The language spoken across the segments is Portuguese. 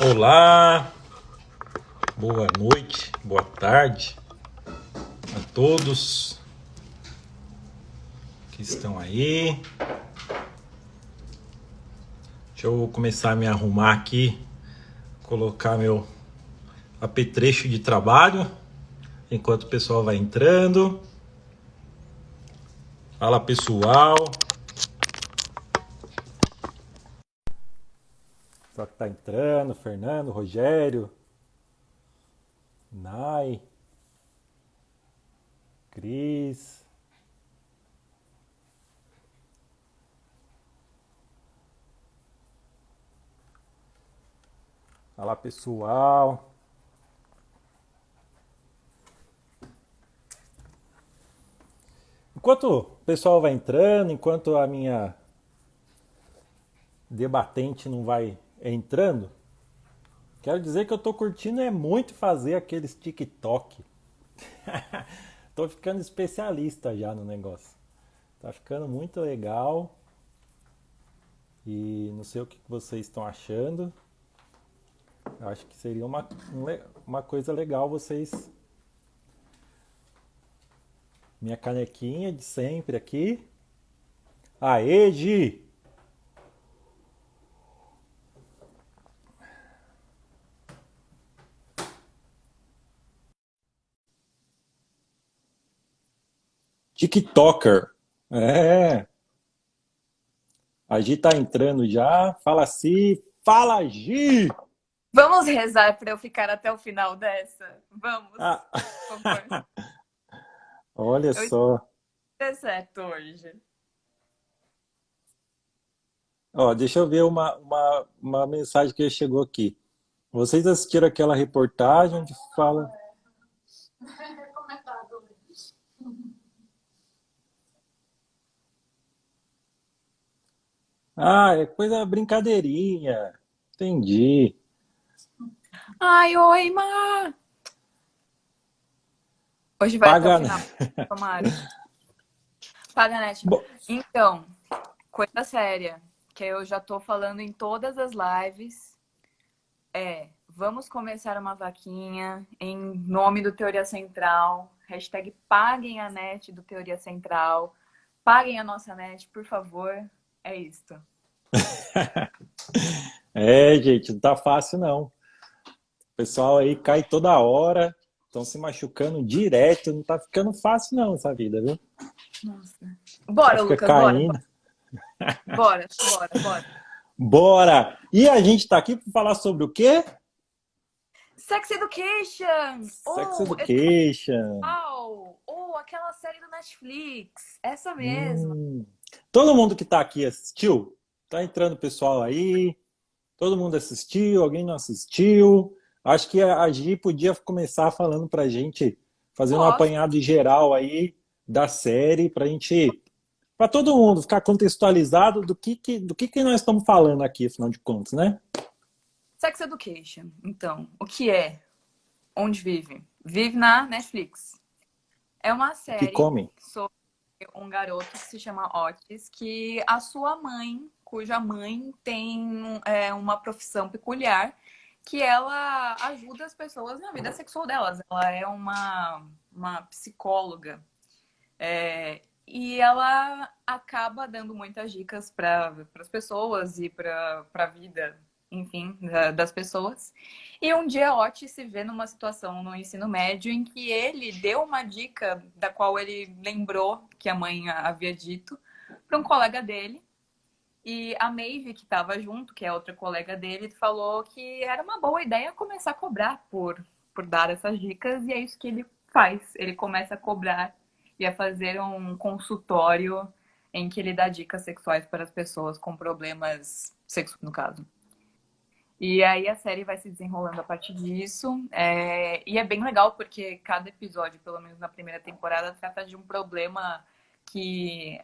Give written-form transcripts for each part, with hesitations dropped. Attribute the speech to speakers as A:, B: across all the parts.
A: Olá, boa noite, boa tarde a todos que estão aí. Deixa eu começar a me arrumar aqui, colocar meu apetrecho de trabalho enquanto o pessoal vai entrando. Fala pessoal. Só que tá entrando, Fernando, Rogério, Nai, Cris. Fala pessoal. Enquanto o pessoal vai entrando, enquanto a minha debatente não vai entrando, quero dizer que eu tô curtindo muito fazer aqueles TikTok. Tô ficando especialista já no negócio. Tá ficando muito legal. E não sei o que vocês estão achando. Eu acho que seria uma coisa legal vocês. Minha canequinha de sempre aqui. Aê, Gi! TikToker. É. A Gi tá entrando já. Fala assim. Fala, Gi!
B: Vamos rezar para eu ficar até o final dessa? Vamos,
A: Ah.
B: por favor.
A: Olha
B: Eu estou
A: só.
B: deserto hoje.
A: Ó, deixa eu ver uma mensagem que chegou aqui. Vocês assistiram aquela reportagem onde fala. Ah, é coisa brincadeirinha. Entendi.
B: Ai, oi, Má! Hoje vai até o
A: Paga.
B: final, tomara. Paga, net.
A: Bom,
B: Então, coisa séria, que eu já tô falando em todas as lives, vamos começar uma vaquinha em nome do Teoria Central. Hashtag paguem a net do Teoria Central. Paguem a nossa net, por favor. É isto.
A: é, gente, não tá fácil não. O pessoal aí cai toda hora, estão se machucando direto, não tá ficando fácil não essa vida, viu?
B: Nossa.
A: Só
B: Bora,
A: fica
B: Lucas, bora,
A: caindo.
B: bora, bora, bora.
A: Bora! E a gente tá aqui para falar sobre o quê?
B: Sex Education!
A: Sex
B: Ou
A: Education.
B: Ou aquela série do Netflix. Essa mesma.
A: Hum. Todo mundo que tá aqui assistiu? Tá entrando pessoal aí. Todo mundo assistiu? Alguém não assistiu? Acho que a Gi podia começar falando pra gente, fazendo um
B: Posso.
A: apanhado geral aí da série, pra gente, pra todo mundo ficar contextualizado do que nós estamos falando aqui, afinal de contas, né?
B: Sex Education. Então, o que é? Onde vive? Vive na Netflix. É uma
A: O que
B: série
A: comem?
B: sobre um garoto que se chama Otis, que a sua mãe, cuja mãe tem uma profissão peculiar, que ela ajuda as pessoas na vida sexual delas. Ela é uma psicóloga. E ela acaba dando muitas dicas para as pessoas e para a vida, enfim, das pessoas. E um dia Otis se vê numa situação no ensino médio em que ele deu uma dica da qual ele lembrou que a mãe havia dito para um colega dele. E a Maeve, que estava junto, que é outra colega dele, falou que era uma boa ideia começar a cobrar por dar essas dicas, e é isso que ele faz. Ele começa a cobrar e a fazer um consultório em que ele dá dicas sexuais para as pessoas com problemas sexuais, no caso. E aí a série vai se desenrolando a partir disso. E é bem legal porque cada episódio, pelo menos na primeira temporada, trata de um problema que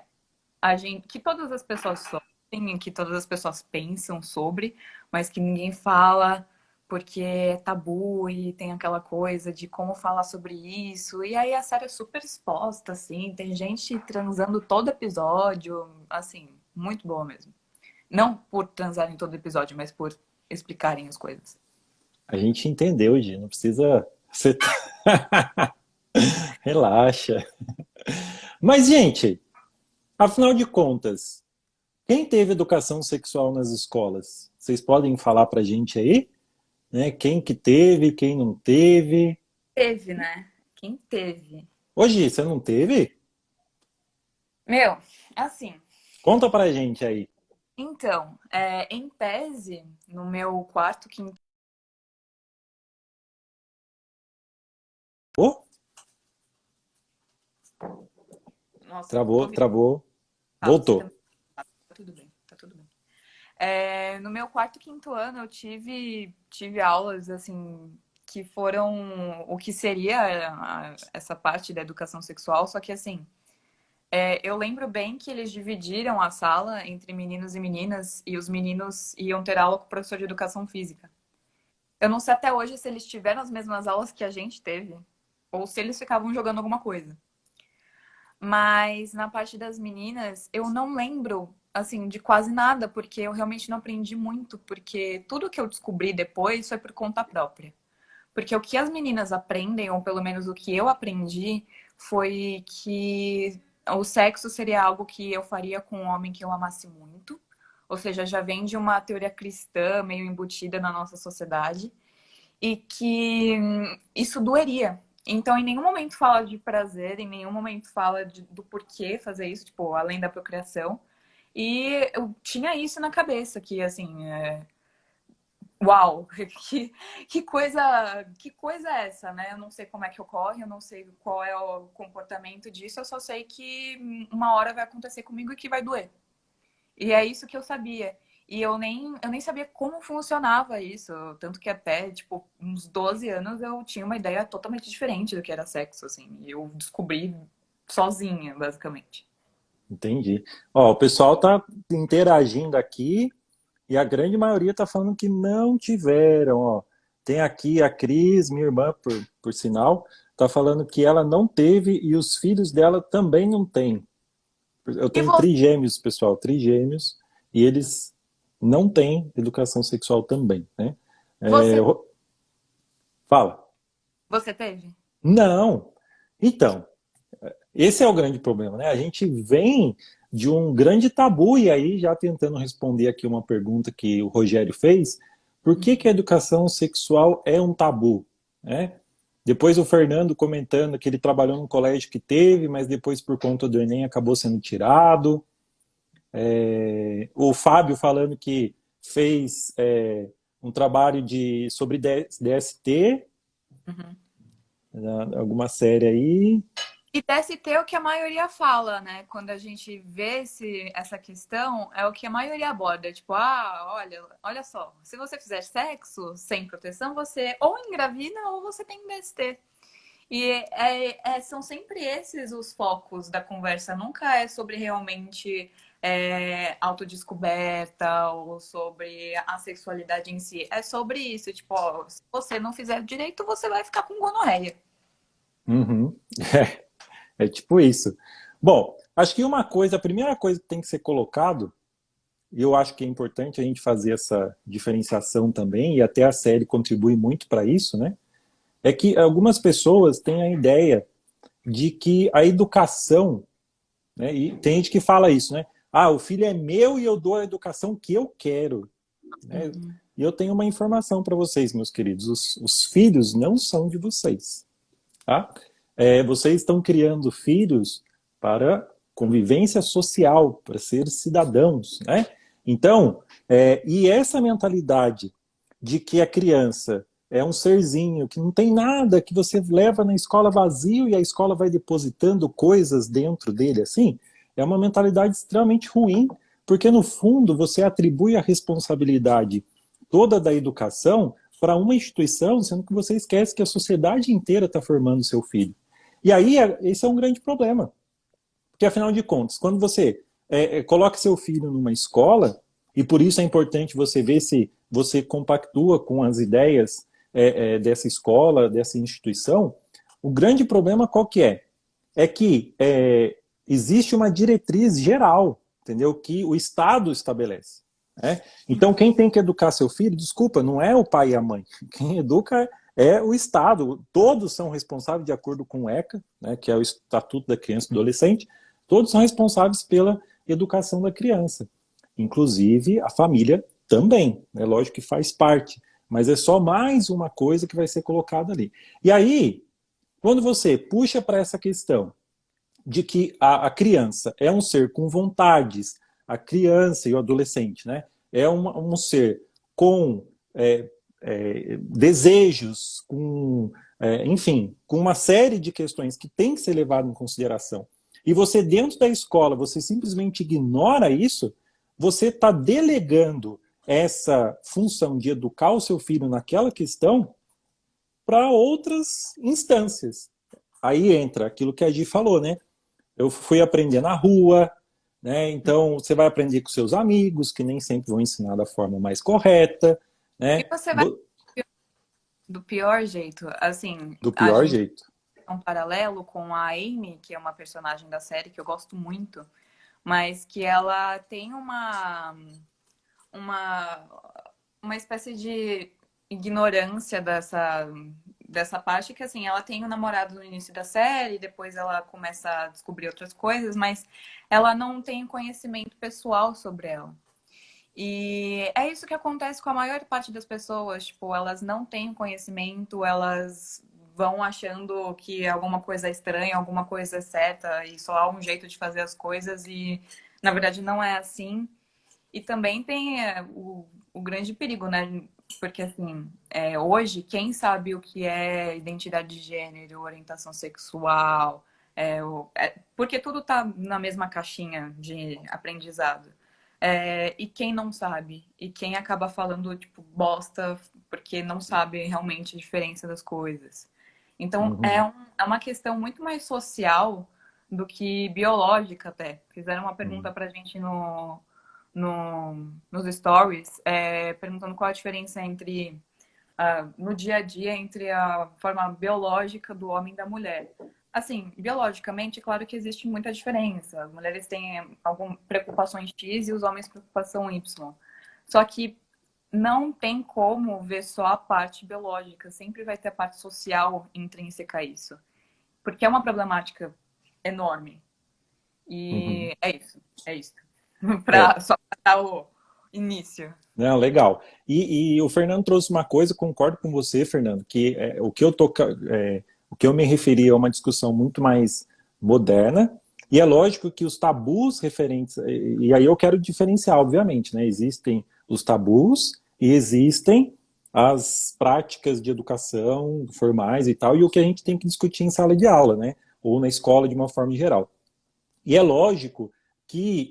B: que todas as pessoas sofrem, que todas as pessoas pensam sobre, mas que ninguém fala porque é tabu e tem aquela coisa de como falar sobre isso. E aí a série é super exposta, assim, tem gente transando todo episódio, assim, muito boa mesmo. Não por transarem todo episódio, mas por explicarem as coisas.
A: A gente entendeu, Gi, não precisa... Você... Relaxa. Mas, gente, afinal de contas, quem teve educação sexual nas escolas? Vocês podem falar pra gente aí? Né? Quem que teve, quem não teve?
B: Teve, né? Quem teve?
A: Hoje, você não teve?
B: Meu, assim,
A: Conta pra gente aí.
B: então, em tese, no meu quarto, quinto.
A: Oh,
B: Nossa, não tô
A: travou,
B: ouvindo.
A: travou.
B: Ah, você
A: Voltou.
B: também. Tá tudo bem, tá tudo bem. No meu quarto, quinto ano, eu tive aulas, assim, que foram o que seria essa parte da educação sexual, só que, assim, eu lembro bem que eles dividiram a sala entre meninos e meninas, e os meninos iam ter aula com o professor de educação física. Eu não sei até hoje se eles tiveram as mesmas aulas que a gente teve, ou se eles ficavam jogando alguma coisa. Mas na parte das meninas, eu não lembro, assim, de quase nada, porque eu realmente não aprendi muito, porque tudo que eu descobri depois foi por conta própria. Porque o que as meninas aprendem, ou pelo menos o que eu aprendi, foi que o sexo seria algo que eu faria com um homem que eu amasse muito. Ou seja, já vem de uma teoria cristã meio embutida na nossa sociedade. E que isso doeria. Então, em nenhum momento fala de prazer, em nenhum momento fala do porquê fazer isso, tipo, além da procriação. E eu tinha isso na cabeça, que assim, uau, que coisa é essa, né? Eu não sei como é que ocorre, eu não sei qual é o comportamento disso, eu só sei que uma hora vai acontecer comigo e que vai doer. E é isso que eu sabia. E eu nem sabia como funcionava isso. Tanto que até, tipo, uns 12 anos eu tinha uma ideia totalmente diferente do que era sexo, assim. E eu descobri sozinha, basicamente.
A: Entendi. Ó, o pessoal tá interagindo aqui e a grande maioria tá falando que não tiveram, ó. Tem aqui a Cris, minha irmã, por sinal, tá falando que ela não teve e os filhos dela também não têm. Eu
B: E
A: tenho
B: você,
A: trigêmeos, pessoal, trigêmeos, e eles não têm educação sexual também, né? É,
B: você,
A: fala.
B: você teve?
A: Não. Então, esse é o grande problema, né? A gente vem de um grande tabu, e aí, já tentando responder aqui uma pergunta que o Rogério fez, por que que a
B: Uhum.
A: educação sexual é um tabu, né? Depois o Fernando comentando que ele trabalhou num colégio que teve, mas depois por conta do Enem acabou sendo tirado. O Fábio falando que fez um trabalho sobre DST,
B: Uhum.
A: alguma série aí.
B: E TST é o que a maioria fala, né? Quando a gente vê essa questão, é o que a maioria aborda. Tipo, olha só, se você fizer sexo sem proteção, você ou engravida ou você tem DST. E são sempre esses os focos da conversa. Nunca é sobre realmente autodescoberta ou sobre a sexualidade em si. É sobre isso. Tipo, ó, se você não fizer direito, você vai ficar com gonorreia.
A: Uhum. É tipo isso. Bom, acho que uma coisa, a primeira coisa que tem que ser colocado, e eu acho que é importante a gente fazer essa diferenciação também, e até a série contribui muito para isso, né? É que algumas pessoas têm a ideia de que a educação, né? E tem gente que fala isso, né? Ah, o filho é meu e eu dou a educação que eu quero, né?
B: Uhum.
A: E eu tenho uma informação para vocês, meus queridos: os filhos não são de vocês, tá? Vocês estão criando filhos para convivência social, para ser cidadãos, né? Então, e essa mentalidade de que a criança é um serzinho que não tem nada, que você leva na escola vazio e a escola vai depositando coisas dentro dele assim, é uma mentalidade extremamente ruim, porque no fundo você atribui a responsabilidade toda da educação para uma instituição, sendo que você esquece que a sociedade inteira está formando seu filho. E aí, esse é um grande problema. Porque, afinal de contas, quando você coloca seu filho numa escola, e por isso é importante você ver se você compactua com as ideias dessa escola, dessa instituição, o grande problema qual que é? É que existe uma diretriz geral, entendeu? Que o Estado estabelece. né? Então, quem tem que educar seu filho, desculpa, não é o pai e a mãe. Quem educa é o Estado. Todos são responsáveis, de acordo com o ECA, né, que é o Estatuto da Criança e do Adolescente, todos são responsáveis pela educação da criança. Inclusive, a família também. É lógico que faz parte, mas é só mais uma coisa que vai ser colocada ali. E aí, quando você puxa para essa questão de que a criança é um ser com vontades, a criança e o adolescente, né? É um ser com desejos, com, enfim, com uma série de questões que tem que ser levado em consideração. E você, dentro da escola, você simplesmente ignora isso, você está delegando essa função de educar o seu filho naquela questão para outras instâncias. Aí entra aquilo que a Gi falou, né? Eu fui aprender na rua, né? Então você vai aprender com seus amigos, que nem sempre vão ensinar da forma mais correta,
B: E
A: né?
B: você vai do pior jeito. Assim,
A: Do
B: a
A: pior
B: gente
A: jeito.
B: tem um paralelo com a Amy, que é uma personagem da série que eu gosto muito, mas que ela tem uma, uma espécie de ignorância dessa parte que, assim, ela tem um namorado no início da série, depois ela começa a descobrir outras coisas, mas ela não tem conhecimento pessoal sobre ela. E é isso que acontece com a maior parte das pessoas, tipo, elas não têm conhecimento, elas vão achando que alguma coisa é estranha, alguma coisa é certa e só há um jeito de fazer as coisas e na verdade não é assim. E também tem o grande perigo, né? Porque, assim, hoje, quem sabe o que é identidade de gênero, orientação sexual, porque tudo tá na mesma caixinha de aprendizado. E quem não sabe? E quem acaba falando, tipo, bosta, porque não sabe realmente a diferença das coisas. Então,
A: Uhum,
B: é uma questão muito mais social do que biológica, até. Fizeram uma pergunta
A: uhum,
B: pra gente nos stories, perguntando qual a diferença entre, no dia a dia, entre a forma biológica do homem e da mulher. Assim, biologicamente, claro que existe muita diferença. As mulheres têm algumas preocupações X e os homens preocupação Y. Só que não tem como ver só a parte biológica, sempre vai ter a parte social intrínseca a isso. Porque é uma problemática enorme.
A: uhum.
B: E é isso.
A: É,
B: Só para dar o início.
A: não, legal. E o Fernando trouxe uma coisa, concordo com você, Fernando, que o que eu me referi é uma discussão muito mais moderna, e é lógico que os tabus referentes, e aí eu quero diferenciar, obviamente, né? Existem os tabus e existem as práticas de educação formais e tal, e o que a gente tem que discutir em sala de aula, né? Ou na escola de uma forma geral. E é lógico que,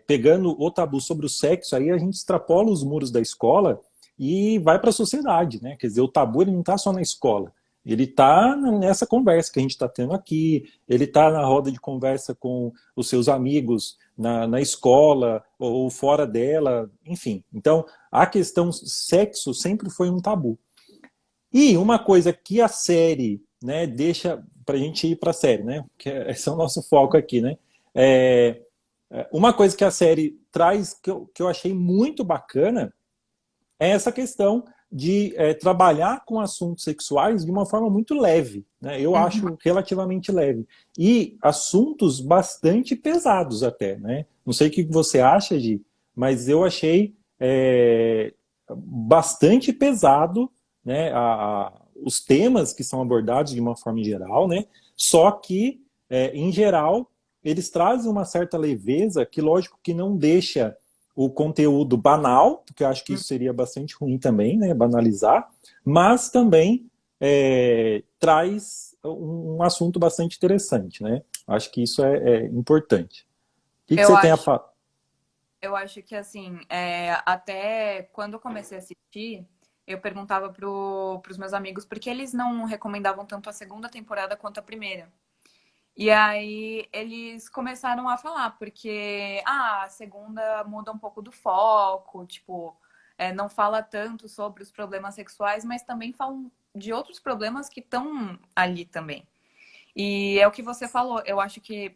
A: pegando o tabu sobre o sexo, aí a gente extrapola os muros da escola e vai para a sociedade, né? Quer dizer, o tabu ele não está só na escola, ele está nessa conversa que a gente está tendo aqui, ele está na roda de conversa com os seus amigos na escola ou fora dela, enfim. Então, a questão sexo sempre foi um tabu. E uma coisa que a série, né, deixa para a gente ir para a série, né? Que esse é o nosso foco aqui, né? É, uma coisa que a série traz que eu achei muito bacana é essa questão de trabalhar com assuntos sexuais de uma forma muito leve, né? Eu
B: Uhum.
A: acho relativamente leve. E assuntos bastante pesados até, né? Não sei o que você acha, Gi, mas eu achei bastante pesado, né? Os temas que são abordados de uma forma geral, né? Só que, em geral, eles trazem uma certa leveza que, lógico, que não deixa o conteúdo banal, porque eu acho que isso seria bastante ruim também, né, banalizar, mas também traz um assunto bastante interessante, né? Acho que isso é importante. O que
B: Eu
A: você tem a
B: acho,
A: falar?
B: eu acho que assim, até quando eu comecei a assistir, eu perguntava pros meus amigos porque eles não recomendavam tanto a segunda temporada quanto a primeira. E aí eles começaram a falar, porque a segunda muda um pouco do foco, tipo, não fala tanto sobre os problemas sexuais, mas também falam de outros problemas que estão ali também. E é o que você falou, eu acho que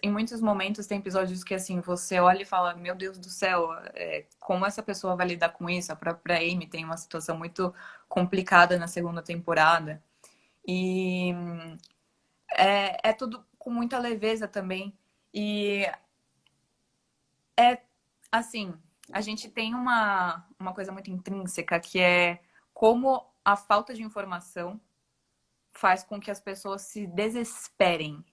B: em muitos momentos tem episódios que assim, você olha e fala, meu Deus do céu, como essa pessoa vai lidar com isso? A própria Amy tem uma situação muito complicada na segunda temporada. E é tudo com muita leveza também. E assim, a gente tem uma coisa muito intrínseca, que é como a falta de informação faz com que as pessoas se desesperem.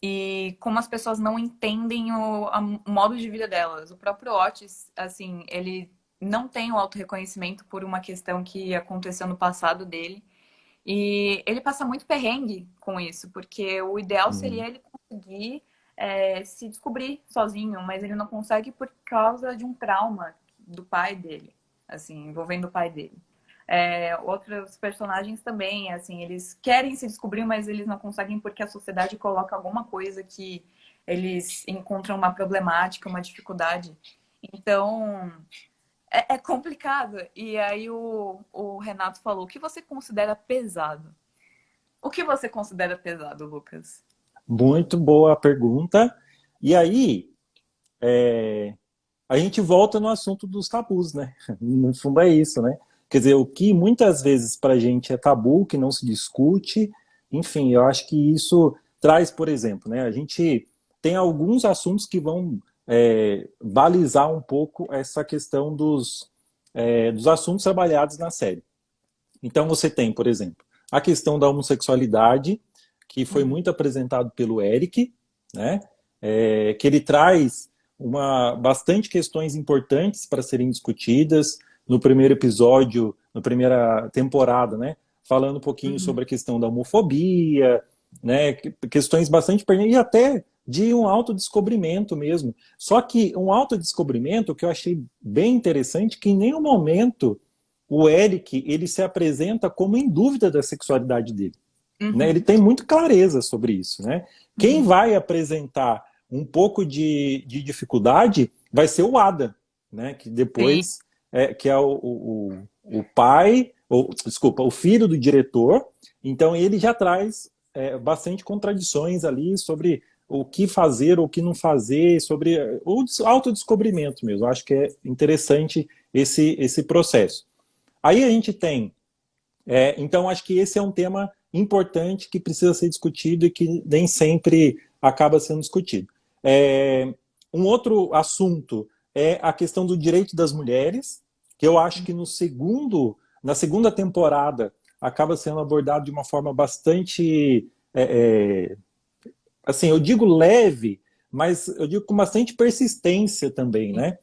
B: E como as pessoas não entendem o modo de vida delas. O próprio Otis, assim, ele não tem o autorreconhecimento por uma questão que aconteceu no passado dele. E ele passa muito perrengue com isso, porque o ideal seria ele conseguir se descobrir sozinho, mas ele não consegue por causa de um trauma do pai dele, assim, envolvendo o pai dele. Outros personagens também, assim, eles querem se descobrir, mas eles não conseguem porque a sociedade coloca alguma coisa que eles encontram uma problemática, uma dificuldade. Então, é complicado. E aí o Renato falou, o que você considera pesado? O que você considera pesado, Lucas?
A: Muito boa pergunta. E aí, a gente volta no assunto dos tabus, né? No fundo é isso, né? Quer dizer, o que muitas vezes para a gente é tabu, que não se discute, enfim, eu acho que isso traz, por exemplo, né? A gente tem alguns assuntos que vão balizar um pouco essa questão dos assuntos trabalhados na série. Então você tem, por exemplo, a questão da homossexualidade, que foi muito apresentado pelo Eric, né? Que ele traz bastante questões importantes para serem discutidas no primeiro episódio, na primeira temporada, né? Falando um pouquinho sobre a questão da homofobia, né? Questões bastante pertinentes e até de um autodescobrimento mesmo. Só que um autodescobrimento que eu achei bem interessante, que em nenhum momento o Eric ele se apresenta como em dúvida da sexualidade dele. Né? Ele tem muito clareza sobre isso. Né? Quem vai apresentar um pouco de dificuldade vai ser o Adam, né? Que depois que é o pai, desculpa, o filho do diretor. Então ele já traz bastante contradições ali sobre o que fazer ou o que não fazer, sobre o autodescobrimento mesmo. Eu acho que é interessante esse processo. Aí a gente tem... então acho que esse é um tema importante que precisa ser discutido e que nem sempre acaba sendo discutido. Um outro assunto é a questão do direito das mulheres, que eu acho que na segunda temporada acaba sendo abordado de uma forma bastante, assim, eu digo leve, mas eu digo com bastante persistência também, né?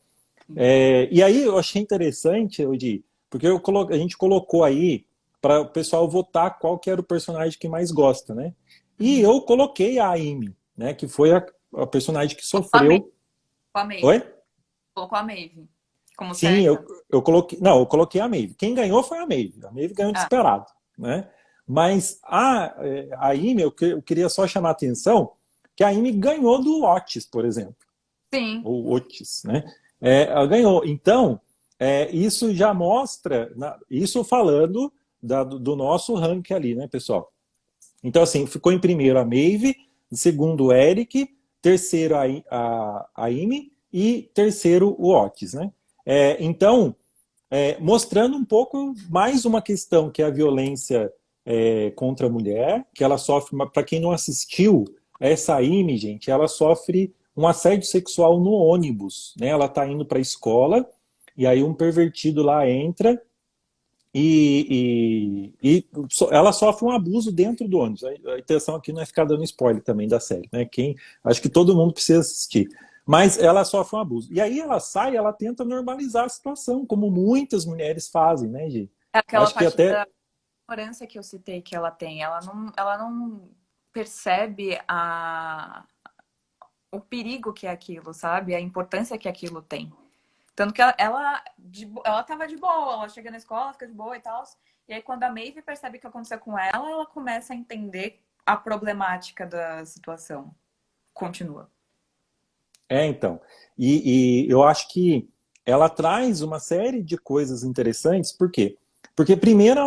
A: E aí eu achei interessante, Odi, porque a gente colocou aí para o pessoal votar qual que era o personagem que mais gosta, né? E eu coloquei a Amy, né? Que foi a personagem que sofreu...
B: Com a Maeve.
A: Oi?
B: Colocou a Maeve como
A: Sim,
B: certa?
A: eu coloquei... Não, eu coloquei a Maeve. Quem ganhou foi a Maeve. A Maeve ganhou disparado, né? Mas a Amy, eu queria só chamar a atenção que a Amy ganhou do Otis, por exemplo.
B: Sim.
A: Ou Otis, né? Ela ganhou. Então, isso já mostra... Isso falando do nosso ranking ali, né, pessoal? Então, assim, ficou em primeiro a Maeve, em segundo o Eric, terceiro a Amy e terceiro o Otis, né? Então, mostrando um pouco mais uma questão que é a violência contra a mulher, que ela sofre, para quem não assistiu, essa Amy, gente, ela sofre um assédio sexual no ônibus, né? Ela tá indo para a escola e aí um pervertido lá entra e ela sofre um abuso dentro do ônibus. A intenção aqui não é ficar dando spoiler também da série, né? Acho que todo mundo precisa assistir. Mas ela sofre um abuso. E aí ela sai, ela tenta normalizar a situação, como muitas mulheres fazem, né, Gi?
B: Aquela
A: Acho que
B: parte
A: até...
B: da ignorância que eu citei que ela tem. Ela não percebe o perigo que é aquilo, sabe? A importância que aquilo tem. Tanto que ela tava de boa, ela chega na escola, fica de boa e tal. E aí, quando a Maeve percebe o que aconteceu com ela, ela começa a entender a problemática da situação. Continua.
A: Então. E eu acho que ela traz uma série de coisas interessantes, por quê? Porque primeiro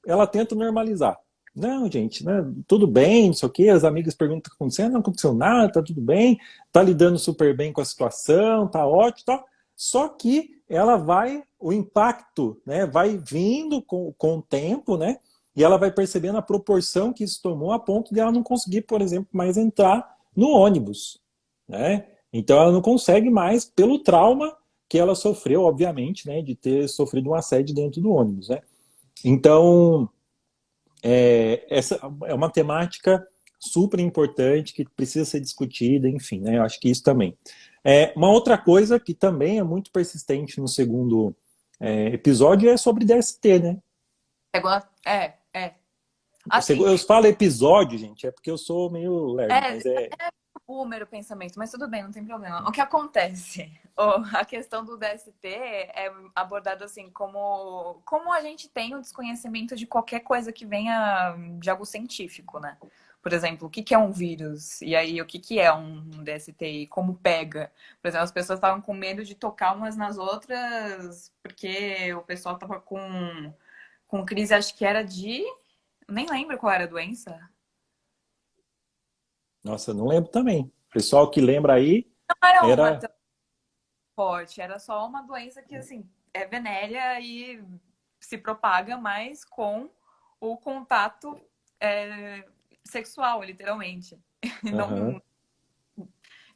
A: ela tenta normalizar, Não, gente, né, tudo bem, não sei o quê. As amigas perguntam o que está acontecendo, não aconteceu nada, tá tudo bem, tá lidando super bem com a situação, tá ótimo, tá. Só que ela vai, o impacto, né, vai vindo com o tempo, né, e ela vai percebendo a proporção que isso tomou a ponto de ela não conseguir, por exemplo, mais entrar no ônibus, né. Então ela não consegue mais pelo trauma que ela sofreu, obviamente, né, de ter sofrido um assédio dentro do ônibus, né. Então essa é uma temática super importante que precisa ser discutida, enfim, né? Eu acho que isso também. Uma outra coisa que também é muito persistente no segundo episódio é sobre DST, né?
B: É. Assim,
A: Eu falo episódio, gente, é porque eu sou meio lerdo,
B: é,
A: mas é.
B: o mero pensamento, mas tudo bem, não tem problema. O que acontece? A questão do DST é abordada assim, como a gente tem o desconhecimento de qualquer coisa que venha de algo científico, né? Por exemplo, o que que é um vírus? E aí, o que que é um DST? E como pega? Por exemplo, as pessoas estavam com medo de tocar umas nas outras, porque o pessoal tava com crise, acho que era de... Nem lembro qual era a doença.
A: Nossa, eu não lembro também. Pessoal que lembra aí,
B: Não era uma
A: era.
B: forte, era só uma doença que, assim, é venérea e se propaga mais com o contato sexual, literalmente.
A: Aham.
B: Não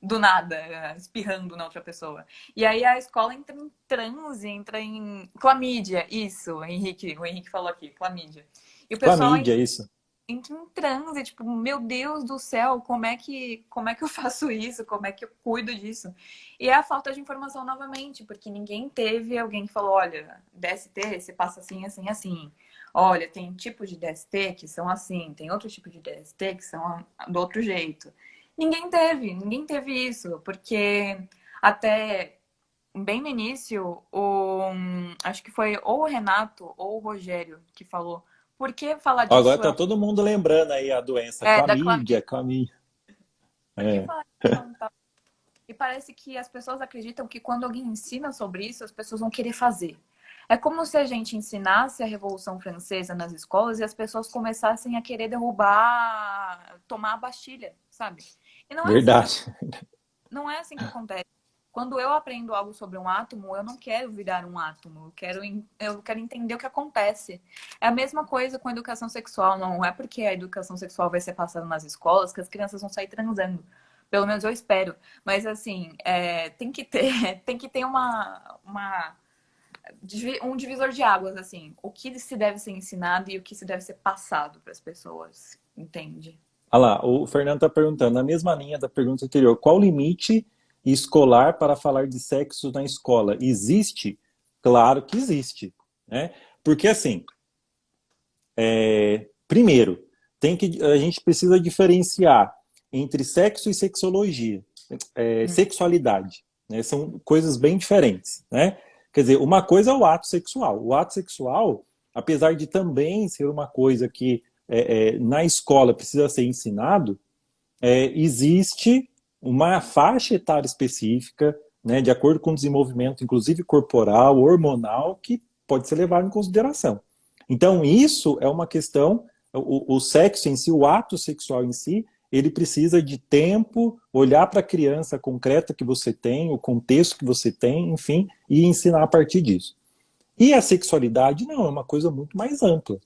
B: do nada, espirrando na outra pessoa. E aí a escola entra em transe, entra em clamídia, isso, o Henrique falou aqui, clamídia. E o pessoal
A: Clamídia, isso.
B: entra em transe, tipo, meu Deus do céu, como é que eu faço isso? Como é que eu cuido disso? E é a falta de informação novamente, porque ninguém teve alguém que falou, olha, DST, você passa assim, assim, assim. Olha, tem tipos de DST que são assim, tem outro tipo de DST que são do outro jeito. Ninguém teve isso, porque até bem no início, acho que foi ou o Renato ou o Rogério que falou, por que falar
A: Ó, agora
B: disso
A: tá todo mundo lembrando aí a doença.
B: da clamídia?
A: Clamídia, clamídia.
B: Por que
A: É.
B: falar disso? E parece que as pessoas acreditam que quando alguém ensina sobre isso, as pessoas vão querer fazer. É como se a gente ensinasse a Revolução Francesa nas escolas e as pessoas começassem a querer derrubar, tomar a Bastilha, sabe? E
A: Verdade.
B: não é assim que acontece. Quando eu aprendo algo sobre um átomo, eu não quero virar um átomo, eu quero entender o que acontece. É a mesma coisa com a educação sexual, não é porque a educação sexual vai ser passada nas escolas que as crianças vão sair transando. Pelo menos eu espero. Mas assim, tem que ter, tem que ter um divisor de águas, assim. O que se deve ser ensinado e o que se deve ser passado para as pessoas, entende?
A: Olha lá, o Fernando está perguntando, na mesma linha da pergunta anterior, qual o limite escolar para falar de sexo na escola? Existe? Claro que existe, né? Porque assim, primeiro, a gente precisa diferenciar entre sexo e sexologia, sexualidade, né? São coisas bem diferentes, né? Quer dizer, uma coisa é o ato sexual. O ato sexual, apesar de também ser uma coisa que na escola precisa ser ensinado, existe uma faixa etária específica, né, de acordo com o desenvolvimento, inclusive corporal, hormonal, que pode ser levado em consideração. Então, isso é uma questão, o sexo em si, o ato sexual em si, ele precisa de tempo, olhar para a criança concreta que você tem, o contexto que você tem, enfim, e ensinar a partir disso. E a sexualidade, não, é uma coisa muito mais ampla.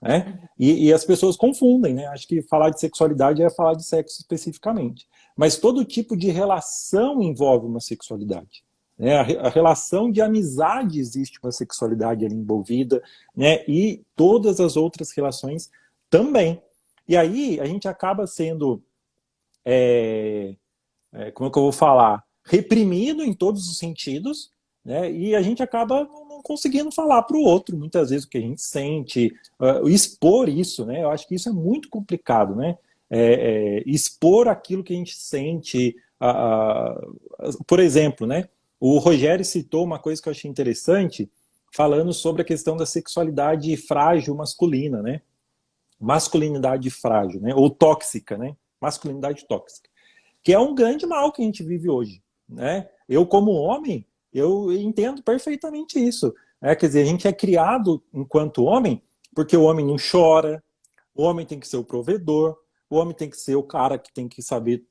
A: Né? E as pessoas confundem, né? Acho que falar de sexualidade é falar de sexo especificamente. Mas todo tipo de relação envolve uma sexualidade. Né? A relação de amizade existe uma sexualidade ali envolvida, né? E todas as outras relações também. E aí a gente acaba sendo, como é que eu vou falar, reprimido em todos os sentidos, né? E a gente acaba não conseguindo falar para o outro, muitas vezes, o que a gente sente, expor isso, né? Eu acho que isso é muito complicado, né? Expor aquilo que a gente sente. Por exemplo, né? O Rogério citou uma coisa que eu achei interessante, falando sobre a questão da sexualidade frágil masculina, né? Masculinidade frágil, né? Ou tóxica, né? Masculinidade tóxica, que é um grande mal que a gente vive hoje, né? Eu, como homem, eu entendo perfeitamente isso. Quer dizer, a gente é criado enquanto homem porque o homem não chora, O homem tem que ser o provedor, o homem tem que ser o cara que tem que saber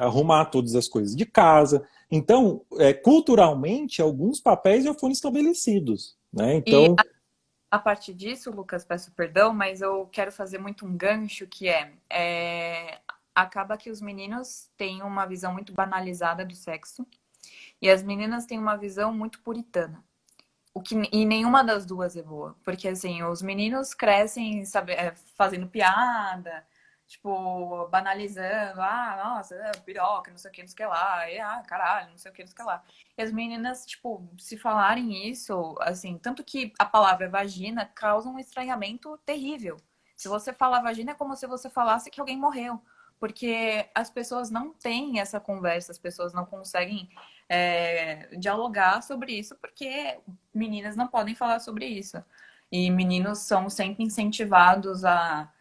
A: arrumar todas as coisas de casa. Então, culturalmente, alguns papéis já foram estabelecidos, né?
B: E
A: Então,
B: a partir disso, Lucas, peço perdão, mas eu quero fazer muito um gancho que acaba que os meninos têm uma visão muito banalizada do sexo e as meninas têm uma visão muito puritana. E nenhuma das duas é boa. Porque, assim, os meninos crescem sabe, fazendo piada, tipo, banalizando. Ah, nossa, piroca, não sei o que, não sei o que lá. Caralho, não sei o que, não sei o que lá. E as meninas, tipo, se falarem isso, assim, tanto que a palavra vagina causa um estranhamento terrível. Se você falar vagina, é como se você falasse que alguém morreu. Porque as pessoas não têm essa conversa, as pessoas não conseguem dialogar sobre isso, porque meninas não podem falar sobre isso. E meninos são sempre incentivados a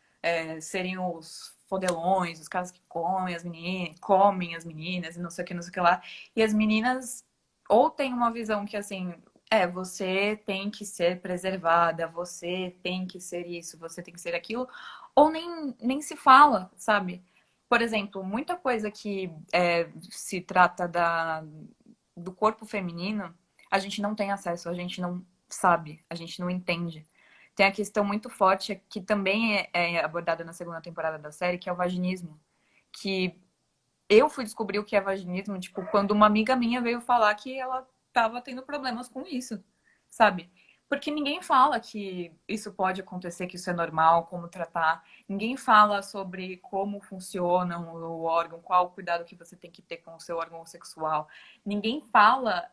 B: serem os fodelões, os caras que comem as meninas e não sei o que, não sei o que lá. E as meninas ou têm uma visão que assim, você tem que ser preservada, você tem que ser isso, você tem que ser aquilo, ou nem se fala, sabe? Por exemplo, muita coisa que se trata do corpo feminino, a gente não tem acesso, a gente não sabe, a gente não entende. Tem a questão muito forte que também é abordada na segunda temporada da série, que é o vaginismo. Que eu fui descobrir o que é vaginismo, tipo, quando uma amiga minha veio falar que ela tava tendo problemas com isso, sabe? Porque ninguém fala que isso pode acontecer, que isso é normal, como tratar. Ninguém fala sobre como funciona o órgão, qual o cuidado que você tem que ter com o seu órgão sexual. Ninguém fala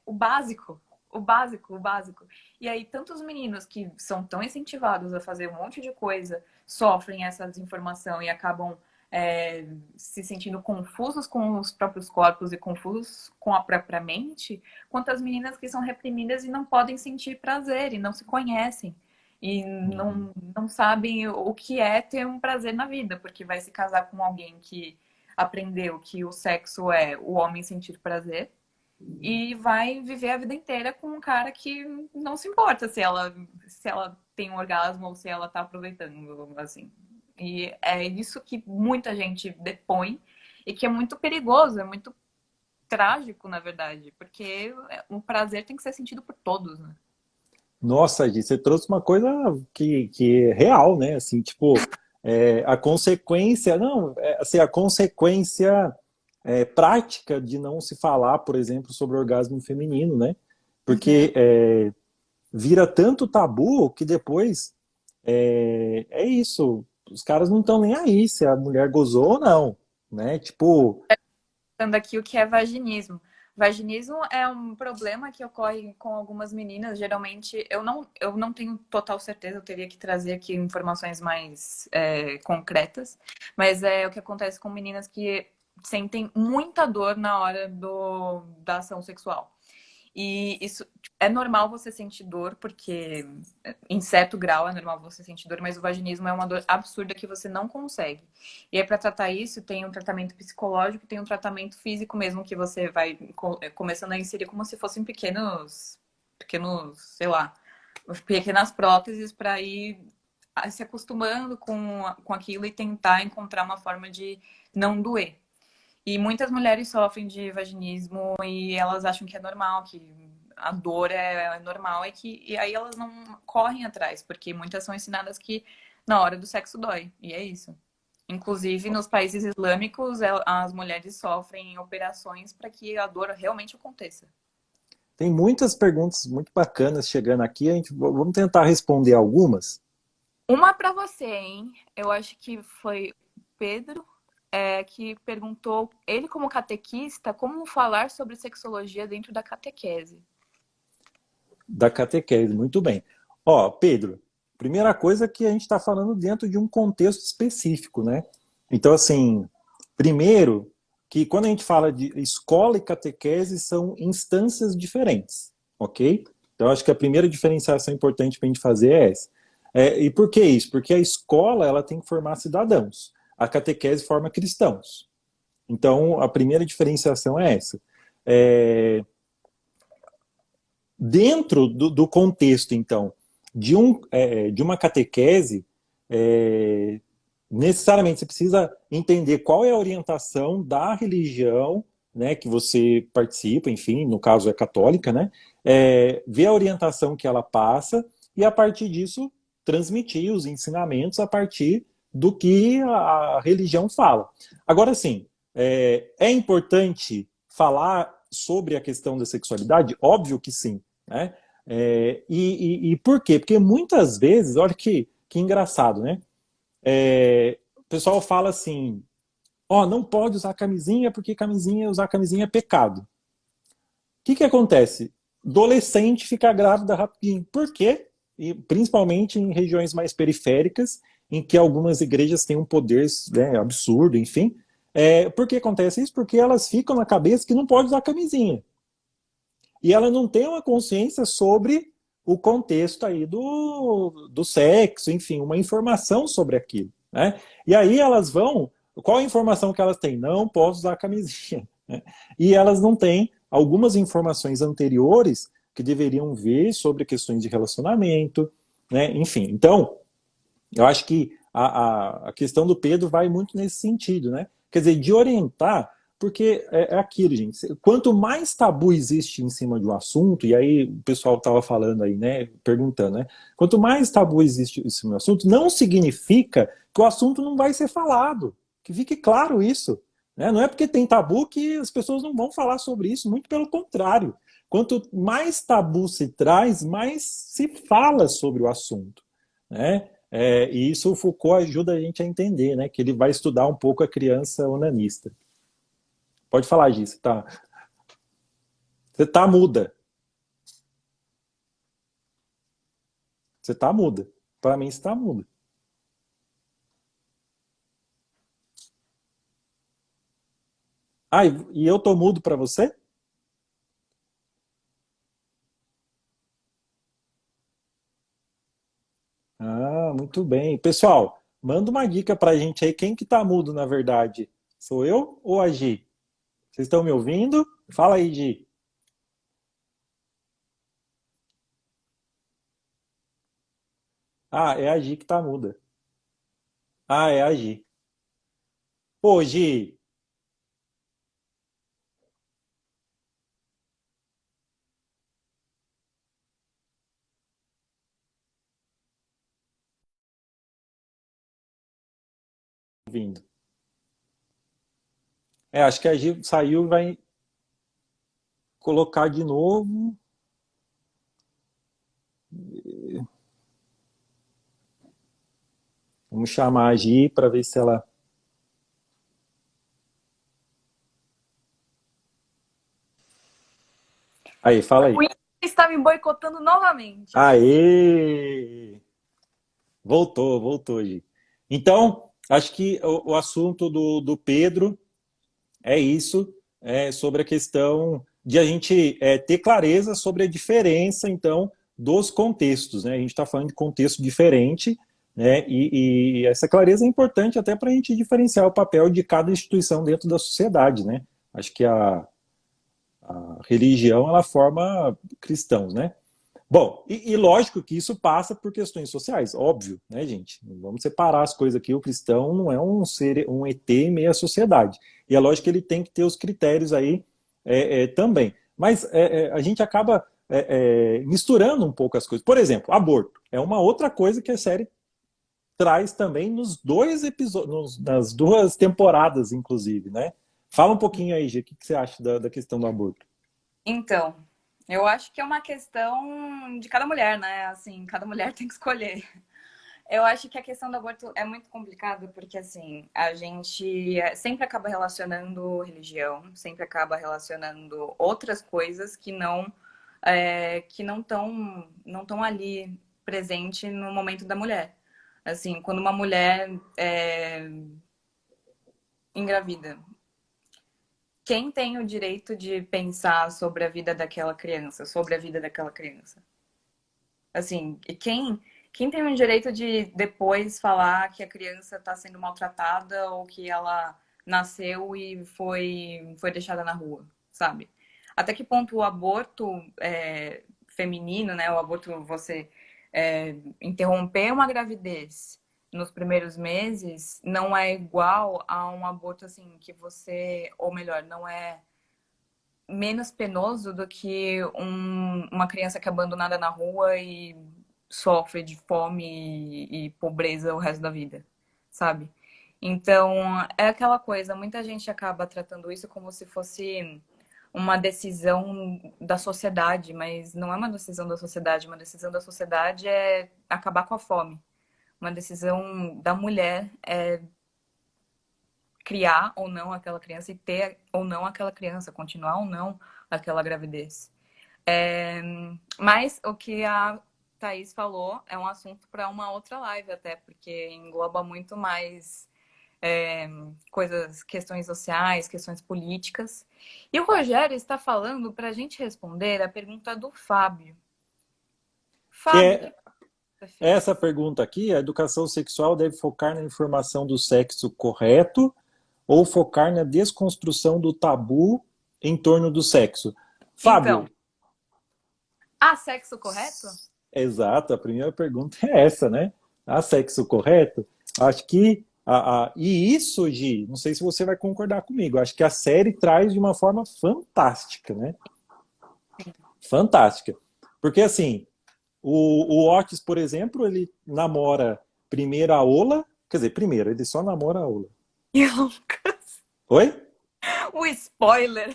B: o básico, o básico, o básico. E aí, tantos meninos que são tão incentivados a fazer um monte de coisa, sofrem essa desinformação e acabam se sentindo confusos com os próprios corpos e confusos com a própria mente, quanto as meninas que são reprimidas e não podem sentir prazer e não se conhecem. E não sabem o que é ter um prazer na vida, porque vai se casar com alguém que aprendeu que o sexo é o homem sentir prazer e vai viver a vida inteira com um cara que não se importa se ela tem um orgasmo ou se ela tá aproveitando, assim. E é isso que muita gente depõe e que é muito perigoso, é muito trágico, na verdade, porque o prazer tem que ser sentido por todos, né?
A: nossa, Gi, você trouxe uma coisa que é real, né? Assim, tipo, a consequência, não, assim, a consequência prática de não se falar, por exemplo, sobre orgasmo feminino, né?
B: Uhum.
A: Porque vira tanto tabu que depois é isso. Os caras não estão nem aí se a mulher gozou ou não, né? Tipo,
B: Falando aqui o que é vaginismo. Vaginismo é um problema que ocorre com algumas meninas. Geralmente, eu não tenho total certeza, eu teria que trazer aqui informações mais concretas, mas é o que acontece com meninas que sentem muita dor na hora da ação sexual. E isso é normal você sentir dor, porque em certo grau é normal você sentir dor, mas o vaginismo é uma dor absurda que você não consegue. E aí, para tratar isso, tem um tratamento psicológico, tem um tratamento físico mesmo, que você vai começando a inserir como se fossem pequenos, sei lá, pequenas próteses para ir se acostumando com aquilo e tentar encontrar uma forma de não doer. E muitas mulheres sofrem de vaginismo e elas acham que é normal, que a dor é normal e aí elas não correm atrás, porque muitas são ensinadas que na hora do sexo dói, e é isso. Inclusive, nos países islâmicos, as mulheres sofrem operações para que a dor realmente aconteça.
A: tem muitas perguntas muito bacanas chegando aqui, vamos tentar responder algumas.
B: Uma para você, hein? Eu acho que foi Pedro, que perguntou, ele como catequista, como falar sobre sexologia dentro da catequese.
A: Da catequese, muito bem. Ó, Pedro, primeira coisa que a gente está falando dentro de um contexto específico, né? Então, assim, primeiro, que quando a gente fala de escola e catequese são instâncias diferentes, ok? Então, acho que a primeira diferenciação importante para a gente fazer é essa. E por que isso? Porque a escola ela tem que formar cidadãos, a catequese forma cristãos. Então, a primeira diferenciação é essa. É, dentro do contexto, então, de uma catequese, necessariamente você precisa entender qual é a orientação da religião, né, que você participa, enfim, no caso é católica, né, ver a orientação que ela passa e a partir disso transmitir os ensinamentos a partir do que a religião fala. Agora sim, é importante falar sobre a questão da sexualidade? Óbvio que sim, né? E por quê? Porque muitas vezes, olha que engraçado, né? O pessoal fala assim, ó, não pode usar camisinha porque usar camisinha é pecado. O que acontece? Adolescente fica grávida rapidinho. Por quê? E principalmente em regiões mais periféricas, em que algumas igrejas têm um poder, né, absurdo, enfim. Por que acontece isso? Porque elas ficam na cabeça que não pode usar camisinha. E ela não tem uma consciência sobre o contexto aí do sexo, enfim, uma informação sobre aquilo. Né? E aí elas vão. Qual a informação que elas têm? Não posso usar camisinha. Né? E elas não têm algumas informações anteriores que deveriam ver sobre questões de relacionamento, né? Enfim. Então, eu acho que a questão do Pedro vai muito nesse sentido, né? Quer dizer, de orientar, porque é aquilo, gente. Quanto mais tabu existe em cima de um assunto, e aí o pessoal estava falando aí, né? Perguntando, né? Quanto mais tabu existe em cima do assunto, não significa que o assunto não vai ser falado. Que fique claro isso. Né? Não é porque tem tabu que as pessoas não vão falar sobre isso, muito pelo contrário. Quanto mais tabu se traz, mais se fala sobre o assunto. Né? E isso o Foucault ajuda a gente a entender, né? Que ele vai estudar um pouco a criança onanista. Pode falar disso, tá? Você tá muda. Você tá muda. Para mim, você tá muda. Ah, e eu tô mudo para você? Ah, muito bem. Pessoal, manda uma dica pra gente aí. Quem que tá mudo, na verdade? Sou eu ou a Gi? Vocês estão me ouvindo? Fala aí, Gi. Ah, é a Gi que tá muda. Ah, é a Gi. Pô, Gi, vindo. Acho que a Gi saiu e vai colocar de novo. Vamos chamar a Gi para ver se ela. Aí, fala
B: O
A: aí.
B: Insta está me boicotando novamente.
A: Aê! Voltou, voltou, Gi. Então, acho que o assunto do Pedro é isso, sobre a questão de a gente ter clareza sobre a diferença, então, dos contextos. Né? A gente está falando de contexto diferente, né? E essa clareza é importante até para a gente diferenciar o papel de cada instituição dentro da sociedade. Né? Acho que a religião ela forma cristãos, né? Bom, e lógico que isso passa por questões sociais, óbvio, né, gente? Não vamos separar as coisas aqui. O cristão não é um ser, um ET em meio à sociedade. E é lógico que ele tem que ter os critérios aí também. Mas a gente acaba misturando um pouco as coisas. Por exemplo, aborto é uma outra coisa que a série traz também nos dois episódios, nas duas temporadas, inclusive, né? Fala um pouquinho aí, Gê, o que você acha da questão do aborto?
B: Então, eu acho que é uma questão de cada mulher, né? Assim, cada mulher tem que escolher. Eu acho que a questão do aborto é muito complicada porque, assim, a gente sempre acaba relacionando religião, sempre acaba relacionando outras coisas que não estão ali presente no momento da mulher. Assim, quando uma mulher engravida, quem tem o direito de pensar sobre a vida daquela criança, sobre a vida daquela criança? Assim, e quem tem o direito de depois falar que a criança está sendo maltratada ou que ela nasceu e foi deixada na rua, sabe? Até que ponto o aborto feminino, né? O aborto, você interromper uma gravidez nos primeiros meses não é igual a um aborto assim que você, ou melhor, não é menos penoso do que uma criança que é abandonada na rua e sofre de fome e pobreza o resto da vida, sabe? Então, é aquela coisa, muita gente acaba tratando isso como se fosse uma decisão da sociedade, mas não é uma decisão da sociedade, uma decisão da sociedade é acabar com a fome. Uma decisão da mulher é criar ou não aquela criança e ter ou não aquela criança, continuar ou não aquela gravidez. Mas o que a Thaís falou é um assunto para uma outra live até, porque engloba muito mais coisas, questões sociais, questões políticas. E o Rogério está falando para a gente responder a pergunta do Fábio.
A: Que
B: Fábio, o que
A: é
B: você fez?
A: essa pergunta aqui: a educação sexual deve focar na informação do sexo correto ou focar na desconstrução do tabu em torno do sexo?
B: Então,
A: Fábio,
B: há sexo correto?
A: exato, a primeira pergunta é essa, né? Há sexo correto? Acho que. E isso, Gi, não sei se você vai concordar comigo, acho que a série traz de uma forma fantástica, né? Fantástica. Porque, assim, o Otis, por exemplo, ele namora primeiro a Ola, quer dizer, primeiro, ele só namora a Ola.
B: E Lucas,
A: Oi?
B: o spoiler,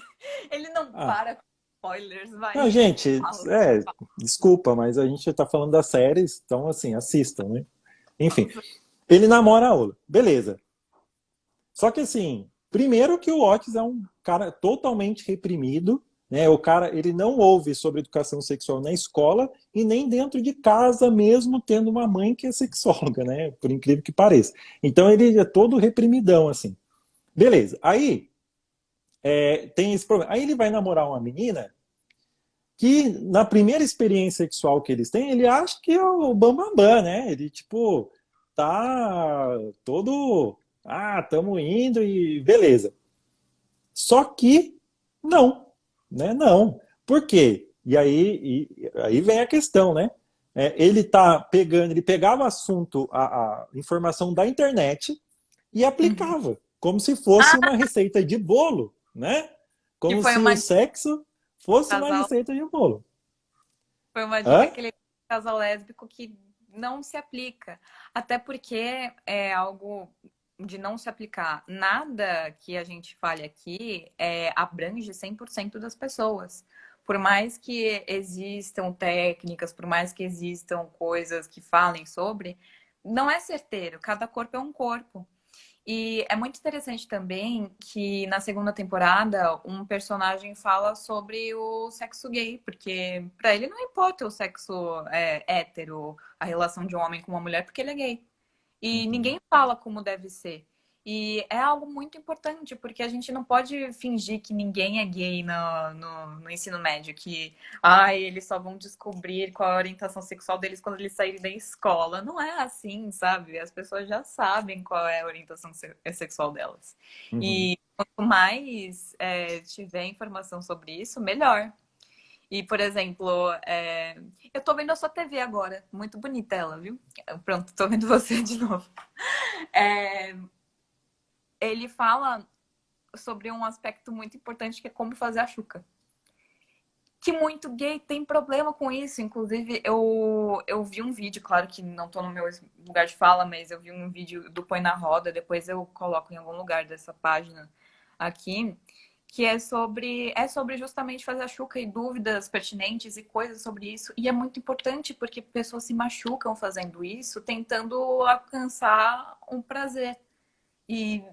B: ele não
A: Ah,
B: para com spoilers, vai.
A: não, gente,
B: Fala.
A: desculpa, mas a gente tá falando das séries, então, assim, assistam, né? Enfim, ele namora a Ola, beleza. Só que assim, primeiro que o Otis é um cara totalmente reprimido, né? O cara, ele não ouve sobre educação sexual na escola e nem dentro de casa, mesmo tendo uma mãe que é sexóloga, né? Por incrível que pareça. Então ele é todo reprimidão, assim. Beleza. Aí tem esse problema. Aí ele vai namorar uma menina que, na primeira experiência sexual que eles têm, ele acha que é o bambambam, bam, bam, né? Ele, tipo, tá todo. Ah, tamo indo e beleza. Só que não, né? Não. Por quê? E aí vem a questão, né? Ele tá pegando, ele pegava assunto, a informação da internet e
B: Uhum.
A: aplicava, como se fosse
B: Ah,
A: uma receita de bolo, né?
B: que
A: Como se o sexo fosse uma
B: casal,
A: receita de bolo.
B: foi uma dica
A: Hã?
B: que ele deu pro casal lésbico que não se aplica. Até porque é algo de não se aplicar. Nada que a gente fale aqui abrange 100% das pessoas. Por mais que existam técnicas, por mais que existam coisas que falem sobre, não é certeiro. Cada corpo é um corpo. E é muito interessante também que na segunda temporada um personagem fala sobre o sexo gay, porque pra ele não importa o sexo hétero, a relação de um homem com uma mulher, porque ele é gay. E
A: Uhum.
B: ninguém fala como deve ser. E é algo muito importante, porque a gente não pode fingir que ninguém é gay no ensino médio, que eles só vão descobrir qual é a orientação sexual deles quando eles saírem da escola. Não é assim, sabe? As pessoas já sabem qual é a orientação sexual delas.
A: Uhum.
B: E quanto mais tiver informação sobre isso, melhor. E, por exemplo, eu tô vendo a sua TV agora. Muito bonita ela, viu? Pronto, tô vendo você de novo. É, ele fala sobre um aspecto muito importante que é como fazer a chuca. Que muito gay tem problema com isso. Inclusive, eu vi um vídeo, claro que não tô no meu lugar de fala, mas eu vi um vídeo do Põe na Roda, depois eu coloco em algum lugar dessa página aqui, que é sobre justamente fazer a chuca e dúvidas pertinentes e coisas sobre isso. E é muito importante porque pessoas se machucam fazendo isso, tentando alcançar um prazer. E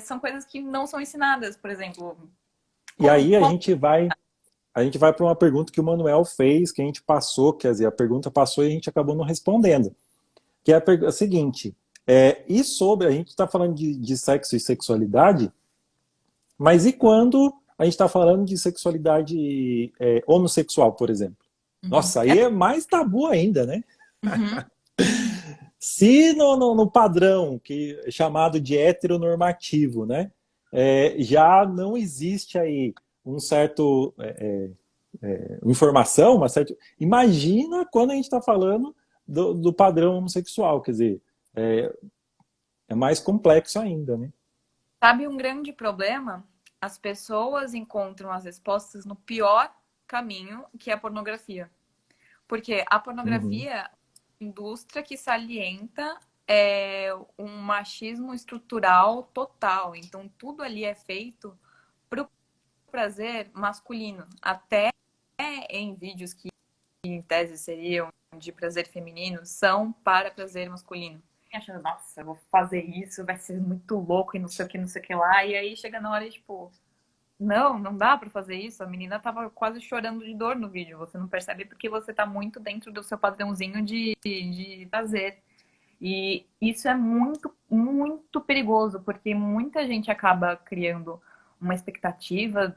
B: são coisas que não são ensinadas, por exemplo.
A: E
B: Como,
A: aí a
B: como...
A: gente vai A gente vai para uma pergunta que o Manuel fez, que a gente passou, quer dizer, a pergunta passou e a gente acabou não respondendo. Que é a seguinte: e sobre, a gente está falando de sexo e sexualidade, mas e quando a gente está falando de sexualidade homossexual, por exemplo?
B: Uhum.
A: Nossa, aí é mais tabu ainda, né?
B: Uhum.
A: Se no padrão que é chamado de heteronormativo, né, já não existe aí um certo informação, uma certa. Imagina quando a gente está falando do padrão homossexual, quer dizer, é mais complexo ainda, né?
B: Sabe um grande problema? As pessoas encontram as respostas no pior caminho, que é a pornografia. Porque a
A: Uhum.
B: pornografia é uma indústria que salienta um machismo estrutural total. Então, tudo ali é feito para o prazer masculino. Até em vídeos que, em tese, seriam de prazer feminino, são para prazer masculino. Achando, nossa, eu vou fazer isso, vai ser muito louco e não sei o que, não sei o que lá. E aí chega na hora e, tipo, não, não dá pra fazer isso. A menina tava quase chorando de dor no vídeo. Você não percebe porque você tá muito dentro do seu padrãozinho de prazer. E isso é muito, muito perigoso, porque muita gente acaba criando uma expectativa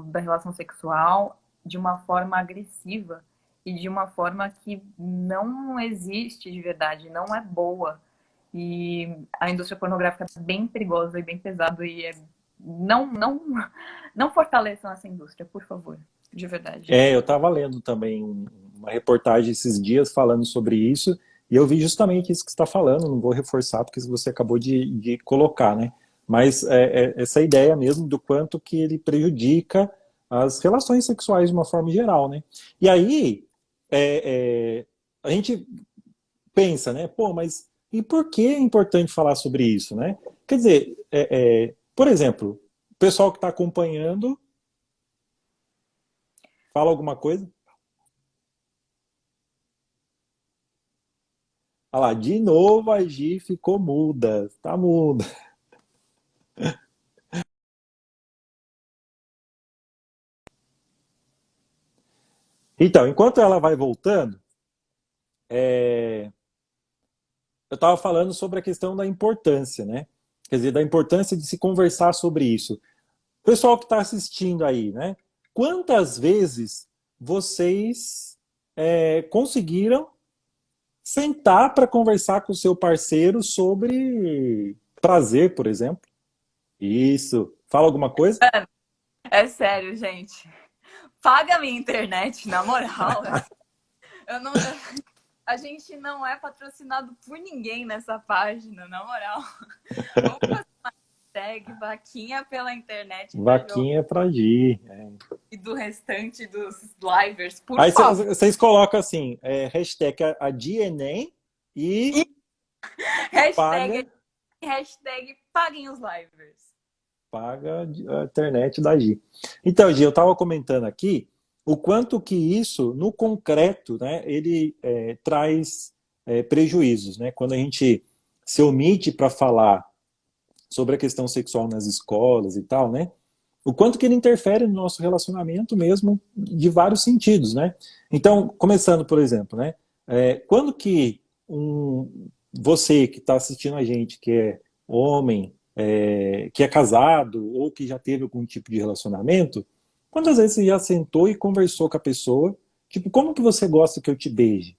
B: da relação sexual de uma forma agressiva e de uma forma que não existe de verdade, não é boa. E a indústria pornográfica é bem perigosa e bem pesada e não fortaleçam essa indústria, por favor, de verdade.
A: Eu estava lendo também uma reportagem esses dias falando sobre isso, e eu vi justamente isso que você está falando, não vou reforçar porque você acabou de colocar, né? Mas essa ideia mesmo do quanto que ele prejudica as relações sexuais de uma forma geral, né? E aí, a gente pensa, né? Pô, mas e por que é importante falar sobre isso, né? Quer dizer, por exemplo, o pessoal que está acompanhando fala alguma coisa? Olha lá, de novo a Gi ficou muda, tá muda. Então, enquanto ela vai voltando, eu estava falando sobre a questão da importância, né? Quer dizer, da importância de se conversar sobre isso. Pessoal que está assistindo aí, né? Quantas vezes vocês conseguiram sentar para conversar com o seu parceiro sobre prazer, por exemplo? Isso. Fala alguma coisa?
B: É sério, gente. Paga a minha internet, na moral. Eu não, a gente não é patrocinado por ninguém nessa página, na moral. Vamos fazer uma hashtag vaquinha pela internet da Jô
A: Vaquinha para Gi.
B: e do restante dos livers, por
A: Aí
B: favor.
A: vocês colocam assim, hashtag a DNA
B: E
A: e
B: hashtag,
A: paga,
B: hashtag paguem os livers.
A: paga a internet da Gi. Então, Gi, eu estava comentando aqui o quanto que isso, no concreto, né, ele traz prejuízos, né? Quando a gente se omite para falar sobre a questão sexual nas escolas e tal, né? O quanto que ele interfere no nosso relacionamento mesmo de vários sentidos, né? Então, começando, por exemplo, né? Quando que você que está assistindo a gente, que é homem, que é casado ou que já teve algum tipo de relacionamento, quantas vezes você já sentou e conversou com a pessoa, tipo, como que você gosta que eu te beije?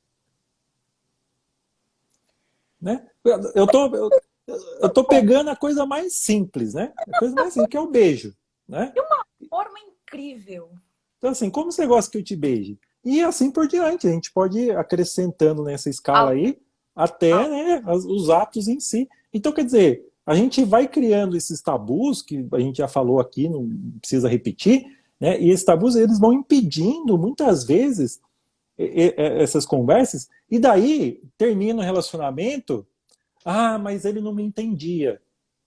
A: Né? Eu tô
B: Bom,
A: pegando a coisa mais simples, né? A coisa mais simples, que é o beijo, né?
B: de uma forma incrível.
A: Então, assim, como você gosta que eu te beije? E assim por diante, a gente pode ir acrescentando nessa escala
B: Além,
A: aí até, né, os atos em si. Então, quer dizer, a gente vai criando esses tabus, que a gente já falou aqui, não precisa repetir, né? E esses tabus, eles vão impedindo, muitas vezes, essas conversas, e daí termina o relacionamento, ah, mas ele não me entendia.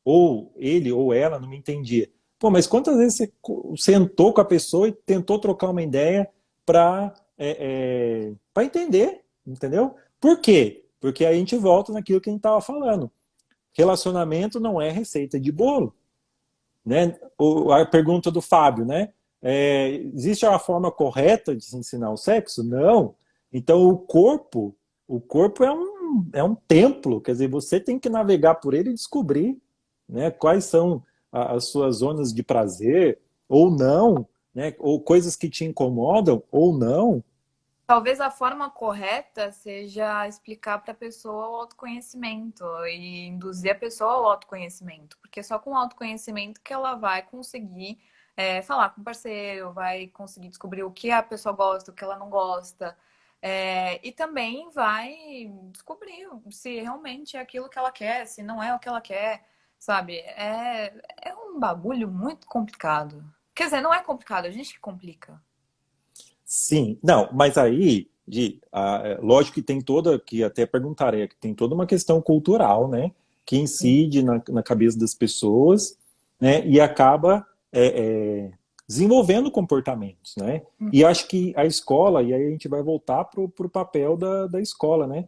A: Ou ele ou ela não me entendia. Pô, mas quantas vezes você sentou com a pessoa e tentou trocar uma ideia para para entender, entendeu? Por quê? Porque aí a gente volta naquilo que a gente estava falando. Relacionamento não é receita de bolo, né? A pergunta do Fábio, né? Existe uma forma correta de se ensinar o sexo? Não. Então o corpo é um templo, quer dizer, você tem que navegar por ele e descobrir, né, quais são as suas zonas de prazer ou não, né, ou coisas que te incomodam ou não.
B: talvez a forma correta seja explicar para a pessoa o autoconhecimento e induzir a pessoa ao autoconhecimento, porque só com o autoconhecimento que ela vai conseguir falar com o parceiro, vai conseguir descobrir o que a pessoa gosta, o que ela não gosta, E também vai descobrir se realmente é aquilo que ela quer, se não é o que ela quer, sabe? É um bagulho muito complicado. Quer dizer, não é complicado, a gente que complica.
A: Sim, não, mas aí, lógico que tem toda, que até perguntaria, que tem toda uma questão cultural, né, que
B: Sim.
A: incide na cabeça das pessoas, né, e acaba desenvolvendo comportamentos, né, e acho que a escola, e aí a gente vai voltar pro papel da escola, né,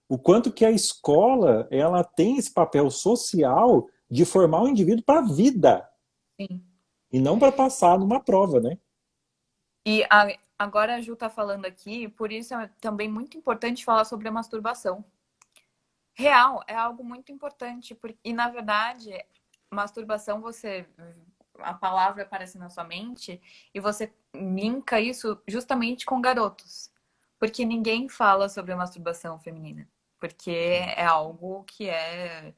A: o quanto que a escola, ela tem esse papel social de formar o indivíduo para a vida,
B: Sim.
A: e não para passar numa prova, né.
B: Agora a Ju tá falando aqui, por isso é também muito importante falar sobre a masturbação. Real, é algo muito importante, e na verdade, masturbação, a palavra aparece na sua mente e você linka isso justamente com garotos. Porque ninguém fala sobre a masturbação feminina. Porque é algo que é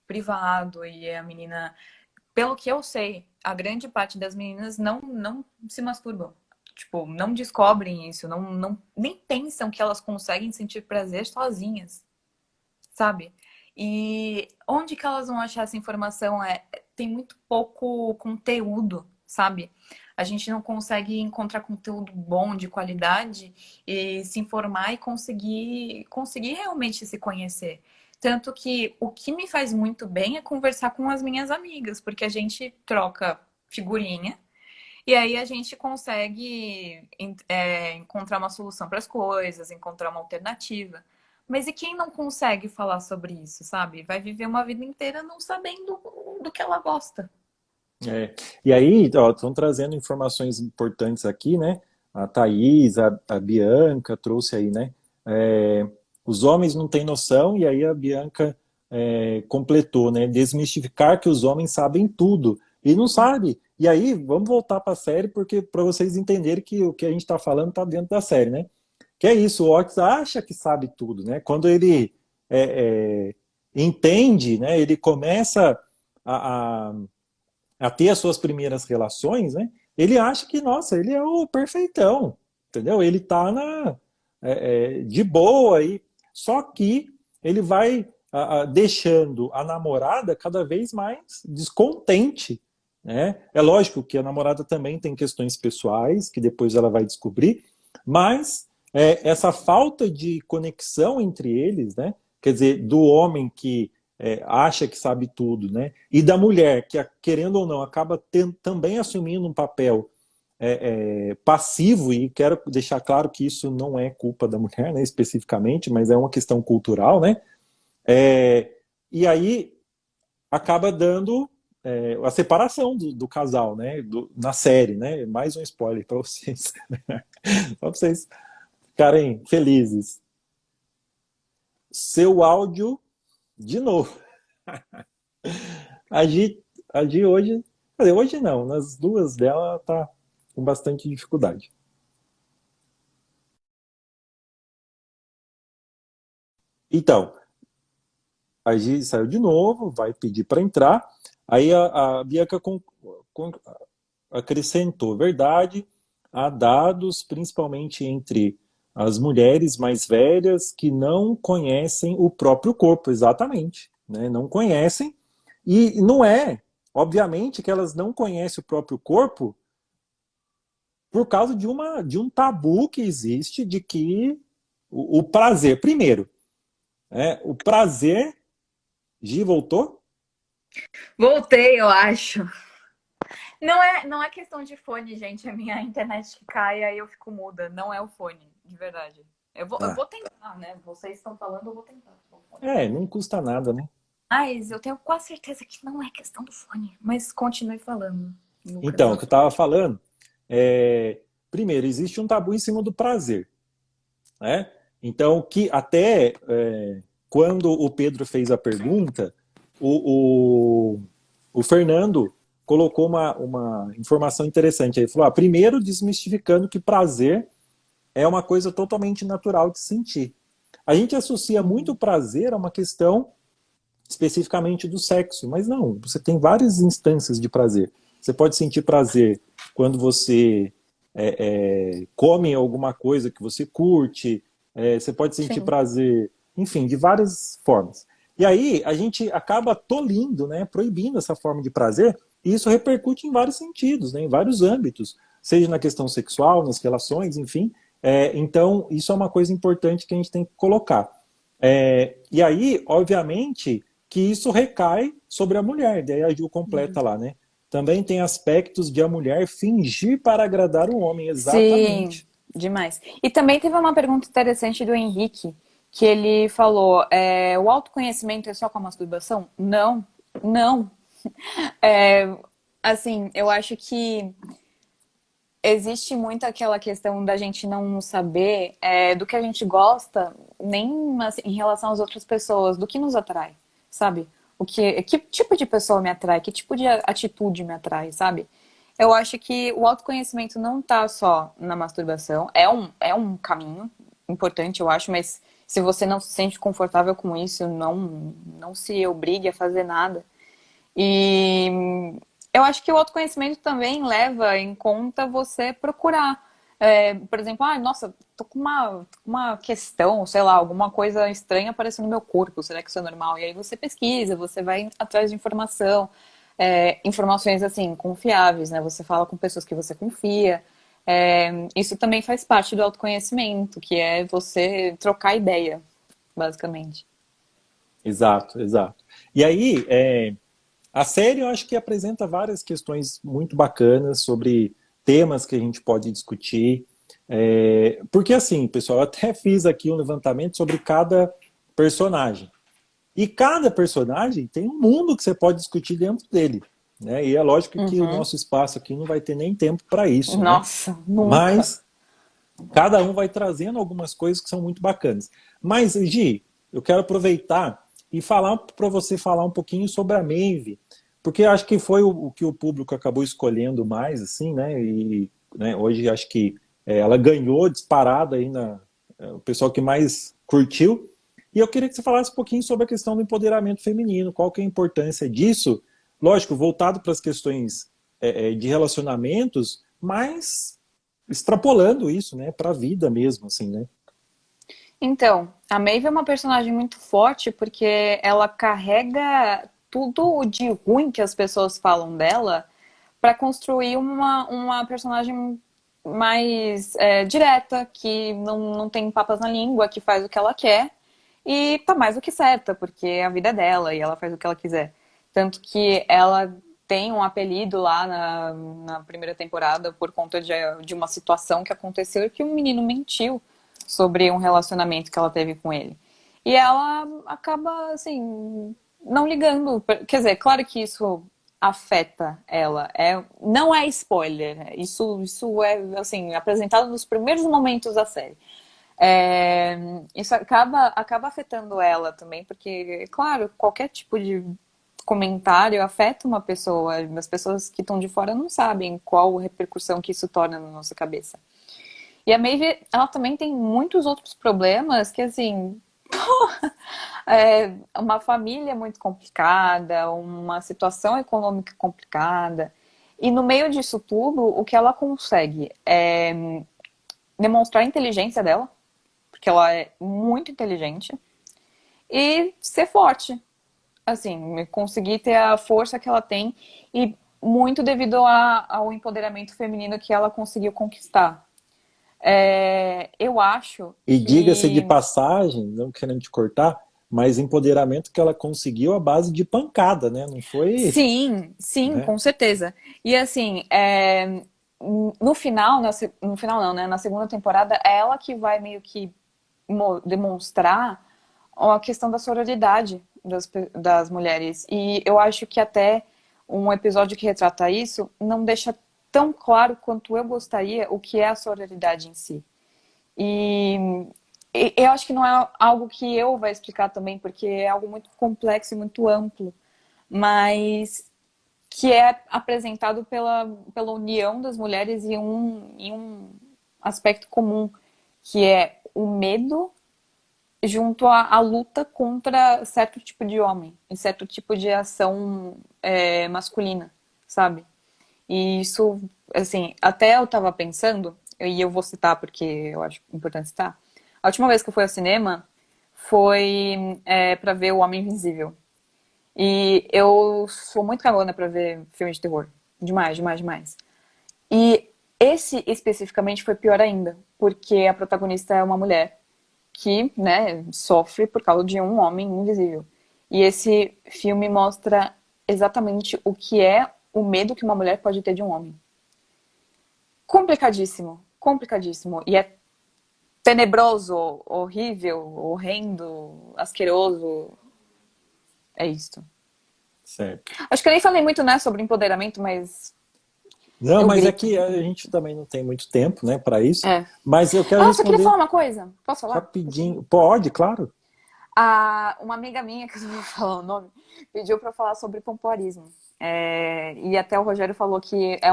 B: privado e a menina, pelo que eu sei, a grande parte das meninas não se masturbam. Tipo, não descobrem isso, nem pensam que elas conseguem sentir prazer sozinhas, sabe? E onde que elas vão achar essa informação? Tem muito pouco conteúdo, sabe? A gente não consegue encontrar conteúdo bom, de qualidade, e se informar e conseguir realmente se conhecer. Tanto que o que me faz muito bem é conversar com as minhas amigas, porque a gente troca figurinha e aí a gente consegue encontrar uma solução para as coisas, encontrar uma alternativa. Mas e quem não consegue falar sobre isso, sabe? Vai viver uma vida inteira não sabendo do que ela gosta.
A: É. E aí, ó, estão trazendo informações importantes aqui, né? A Thaís, a Bianca trouxe aí, né? É, os homens não têm noção, e aí a Bianca completou, né? Desmistificar que os homens sabem tudo. E não sabe. E aí, vamos voltar para a série, porque para vocês entenderem que o que a gente está falando está dentro da série, né? Que é isso, o Otis acha que sabe tudo, né? Quando ele entende, né? Ele começa a ter as suas primeiras relações, né? Ele acha que, nossa, ele é o perfeitão, entendeu? Ele tá de boa aí, só que ele vai deixando a namorada cada vez mais descontente, né? É lógico que a namorada também tem questões pessoais que depois ela vai descobrir, mas essa falta de conexão entre eles, né? Quer dizer, do homem que acha que sabe tudo, né? E da mulher que, querendo ou não, acaba também assumindo um papel passivo, e quero deixar claro que isso não é culpa da mulher, né, especificamente, mas é uma questão cultural, né? E aí acaba dando a separação do casal, né? Na série, né? Mais um spoiler para vocês, só para vocês ficarem felizes. Seu áudio de novo. A Gi, a Gi hoje, quer dizer, hoje não, nas duas dela ela tá com bastante dificuldade. Então, a Gi saiu de novo, vai pedir para entrar, aí a Bianca com, acrescentou, verdade, há dados, principalmente entre as mulheres mais velhas, que não conhecem o próprio corpo, exatamente, né? Não conhecem, e não é, obviamente, que elas não conhecem o próprio corpo por causa de um tabu que existe de que o prazer, primeiro, o prazer, Gi voltou?
B: Voltei, eu acho. Não é questão de fone, gente. É minha internet que cai, aí eu fico muda. Não é o fone, de verdade. Eu
A: Ah,
B: vou tentar, né? Vocês estão falando, eu vou tentar.
A: não custa nada, né?
B: Mas eu tenho quase certeza que não é questão do fone. Mas continue falando, Lucas.
A: Então, o que eu estava falando, primeiro, existe um tabu em cima do prazer, né? Então, que até quando o Pedro fez a pergunta, o, o, o Fernando colocou uma informação interessante aí. Ele falou, primeiro desmistificando que prazer é uma coisa totalmente natural de sentir. A gente associa muito prazer a uma questão especificamente do sexo, mas não, você tem várias instâncias de prazer. Você pode sentir prazer quando você comem alguma coisa que você curte, você pode sentir
B: Sim.
A: prazer, enfim, de várias formas. E aí a gente acaba tolindo, né, proibindo essa forma de prazer, e isso repercute em vários sentidos, né, em vários âmbitos, seja na questão sexual, nas relações, enfim. Então, isso é uma coisa importante que a gente tem que colocar. E aí, obviamente, que isso recai sobre a mulher, daí a Gil completa lá, né? Também tem aspectos de a mulher fingir para agradar o homem,
B: Sim,
A: exatamente.
B: demais. E também teve uma pergunta interessante do Henrique, que ele falou: o autoconhecimento é só com a masturbação? Não, não. É, assim, eu acho que existe muito aquela questão da gente não saber do que a gente gosta, nem assim, em relação às outras pessoas, do que nos atrai, sabe? Que tipo de pessoa me atrai, que tipo de atitude me atrai, sabe? Eu acho que o autoconhecimento não tá só na masturbação, é um caminho importante, eu acho, mas se você não se sente confortável com isso, não se obrigue a fazer nada. E eu acho que o autoconhecimento também leva em conta você procurar. Por exemplo, nossa, tô com uma questão, sei lá, alguma coisa estranha aparecendo no meu corpo, será que isso é normal? E aí você pesquisa, você vai atrás de informação, informações assim, confiáveis, né? Você fala com pessoas que você confia. Isso também faz parte do autoconhecimento, que é você trocar ideia, basicamente.
A: Exato, exato. E aí, a série eu acho que apresenta várias questões muito bacanas sobre temas que a gente pode discutir. Porque assim, pessoal, eu até fiz aqui um levantamento sobre cada personagem. E cada personagem tem um mundo que você pode discutir dentro dele. Né? E é lógico que o
B: Uhum.
A: nosso espaço aqui não vai ter nem tempo para isso, né?
B: Nossa, nunca.
A: Mas cada um vai trazendo algumas coisas que são muito bacanas. Mas, Gi, eu quero aproveitar e falar para você falar um pouquinho sobre a Maeve, porque eu acho que foi o que o público acabou escolhendo mais, assim, né? E né, hoje acho que ela ganhou disparada aí o pessoal que mais curtiu. E eu queria que você falasse um pouquinho sobre a questão do empoderamento feminino, qual que é a importância disso, lógico, voltado para as questões de relacionamentos, mas extrapolando isso, né, para a vida mesmo, assim, né?
B: Então, a Maeve é uma personagem muito forte porque ela carrega tudo de ruim que as pessoas falam dela para construir uma personagem mais direta, que não tem papas na língua, que faz o que ela quer e tá mais do que certa, porque é a vida é dela e ela faz o que ela quiser. Tanto que ela tem um apelido lá na primeira temporada por conta de uma situação que aconteceu e que um menino mentiu sobre um relacionamento que ela teve com ele. E ela acaba, assim, não ligando. Quer dizer, claro que isso afeta ela. Não é spoiler. Né? Isso é, assim, apresentado nos primeiros momentos da série. Isso acaba afetando ela também, porque, claro, qualquer tipo de comentário afeta uma pessoa. As pessoas que estão de fora não sabem qual repercussão que isso torna na nossa cabeça. E a Maeve, ela também tem muitos outros problemas que, assim, uma família muito complicada, uma situação econômica complicada. E no meio disso tudo, o que ela consegue é demonstrar a inteligência dela, porque ela é muito inteligente, e ser forte. Assim, conseguir ter a força que ela tem e muito devido ao empoderamento feminino que ela conseguiu conquistar. Eu acho
A: E diga-se de
B: que
A: passagem, não querendo te cortar, mas empoderamento que ela conseguiu à base de pancada, né? Não foi,
B: sim, sim,
A: né?
B: com certeza. E assim, no final, no final não, né? Na segunda temporada, é ela que vai meio que demonstrar a questão da sororidade das mulheres. E eu acho que até um episódio que retrata isso não deixa tão claro quanto eu gostaria o que é a sororidade em si. E eu acho que não é algo que eu vai explicar também, porque é algo muito complexo e muito amplo, mas que é apresentado pela união das mulheres em um aspecto comum, que é o medo junto à luta contra certo tipo de homem e certo tipo de ação masculina, sabe? E isso, assim, até eu tava pensando, e eu vou citar porque eu acho importante citar. A última vez que eu fui ao cinema foi para ver O Homem Invisível. E eu sou muito cagona pra ver filme de terror. Demais, demais, demais. E esse especificamente foi pior ainda, porque a protagonista é uma mulher que, né, sofre por causa de um homem invisível. E esse filme mostra exatamente o que é o medo que uma mulher pode ter de um homem. Complicadíssimo, complicadíssimo. E é tenebroso, horrível, horrendo, asqueroso. É isso.
A: Certo.
B: Acho que eu nem falei muito, né, sobre empoderamento, mas
A: Não,
B: eu
A: mas
B: grito.
A: aqui a gente também não tem muito tempo, né, para isso.
B: É.
A: Mas eu quero
B: Ah, só queria
A: responder
B: falar uma coisa. Posso falar?
A: rapidinho. Pode, claro.
B: Uma amiga minha, que eu não vou falar o nome, pediu para falar sobre pompoarismo. E até o Rogério falou que é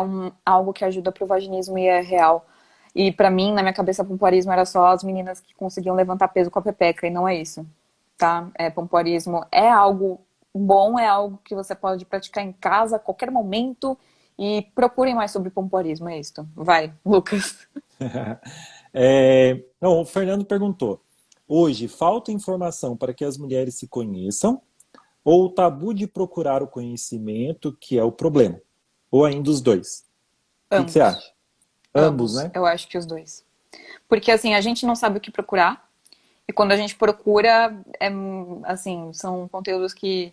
B: algo que ajuda pro vaginismo e é real. E pra mim, na minha cabeça, pompoarismo era só as meninas que conseguiam levantar peso com a pepeca, e não é isso, tá? Pompoarismo é algo bom, é algo que você pode praticar em casa a qualquer momento. E procurem mais sobre pompoarismo, é isso. Vai, Lucas.
A: Não, o Fernando perguntou: hoje falta informação para que as mulheres se conheçam ou o tabu de procurar o conhecimento que é o problema? Ou ainda os dois? O que você
B: Ambos.
A: acha? Ambos,
B: Ambos.
A: né?
B: Eu acho que os dois. Porque assim, a gente não sabe o que procurar. E quando a gente procura, assim, são conteúdos que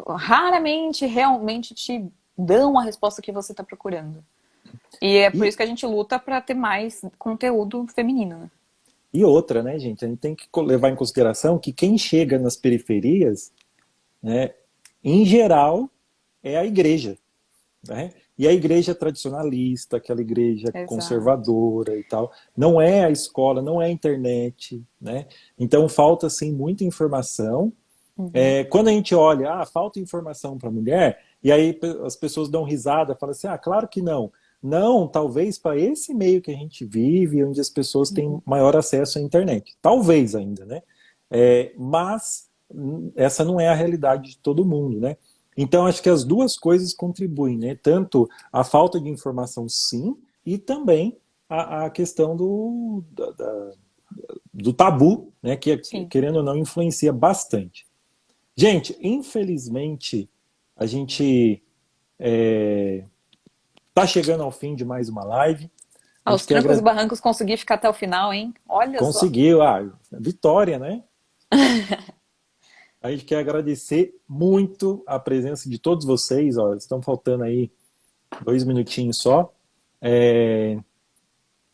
B: raramente realmente te dão a resposta que você está procurando. E é por
A: E,
B: isso que a gente luta para ter mais conteúdo feminino, né?
A: e outra, né, gente? A gente tem que levar em consideração que quem chega nas periferias, né, em geral, é a igreja, né? E a igreja tradicionalista, aquela igreja
B: Exato.
A: conservadora e tal, não é a escola, não é a internet, né? Então falta assim muita informação.
B: Uhum.
A: Quando a gente olha, falta informação para a mulher, e aí as pessoas dão risada, falam assim, claro que não. Não, talvez para esse meio que a gente vive, onde as pessoas têm
B: Uhum.
A: maior acesso à internet. Talvez ainda, né? Mas essa não é a realidade de todo mundo, né? Então, acho que as duas coisas contribuem, né? Tanto a falta de informação, sim, e também a questão do tabu, né? Que,
B: Sim.
A: querendo ou não, influencia bastante. Gente, infelizmente, a gente tá chegando ao fim de mais uma live. A gente
B: Aos
A: quer
B: trancos e barrancos consegui ficar até o final, hein? Olha só.
A: conseguir vitória, né? A gente quer agradecer muito a presença de todos vocês. Ó, estão faltando aí 2 minutinhos só. É,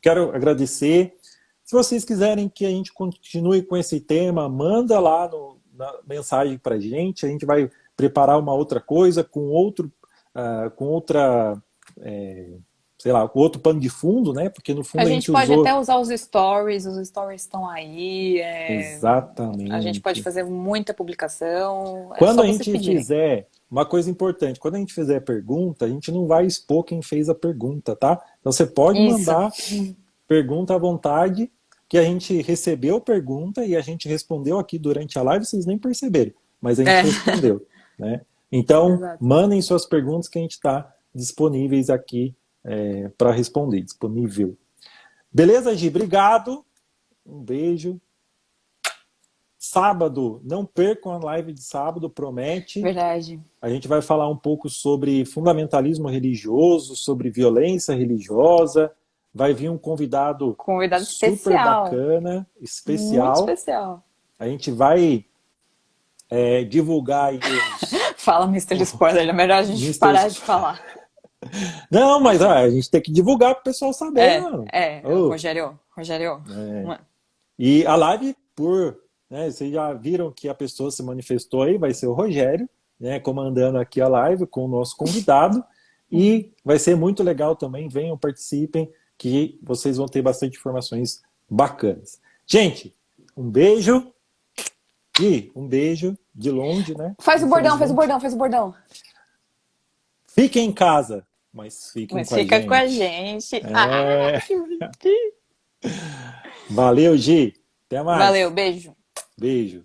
A: Quero agradecer. Se vocês quiserem que a gente continue com esse tema, manda lá na mensagem para a gente vai preparar uma outra coisa com outra, sei lá, com outro pano de fundo, né? Porque no
B: A
A: fundo a
B: gente
A: gente
B: pode até
A: usou
B: usar os stories estão aí. A gente pode
A: exatamente.
B: fazer muita publicação. É
A: Quando
B: só
A: a
B: vocês
A: gente
B: pedirem.
A: fizer uma coisa importante, quando a gente fizer pergunta, a gente não vai expor quem fez a pergunta, tá? Então você pode
B: Isso.
A: mandar pergunta à vontade, que a gente recebeu pergunta e a gente respondeu aqui durante a live, vocês nem perceberam, mas a gente
B: É,
A: respondeu, né? Então,
B: exato.
A: mandem suas perguntas que a gente está disponíveis aqui para responder, disponível. Beleza, Gi? Obrigado, um beijo. Sábado, não percam a live de sábado, promete.
B: Verdade.
A: A gente vai falar um pouco sobre fundamentalismo religioso, sobre violência religiosa. Vai vir um convidado
B: Convidado
A: super
B: especial.
A: bacana,
B: Muito
A: especial.
B: especial.
A: A gente vai divulgar aí
B: Fala, Mr. Spoiler. É melhor a gente
A: Mr.
B: parar de falar.
A: Não, mas a gente tem que divulgar para o pessoal saber, mano. Oh,
B: Rogério. Rogério.
A: e a live, vocês já viram que a pessoa se manifestou aí, vai ser o Rogério, né, comandando aqui a live com o nosso convidado. E vai ser muito legal também. Venham, participem, que vocês vão ter bastante informações bacanas. Gente, um beijo. E um beijo de longe, né?
B: Faz o bordão, faz o
A: Infelizmente.
B: bordão, faz o bordão.
A: Fiquem em casa, mas fiquem
B: Mas
A: com a
B: fica com a
A: gente.
B: gente.
A: É...
B: Que bonitinho.
A: Valeu, Gi. Até
B: Valeu,
A: mais.
B: beijo.
A: Beijo.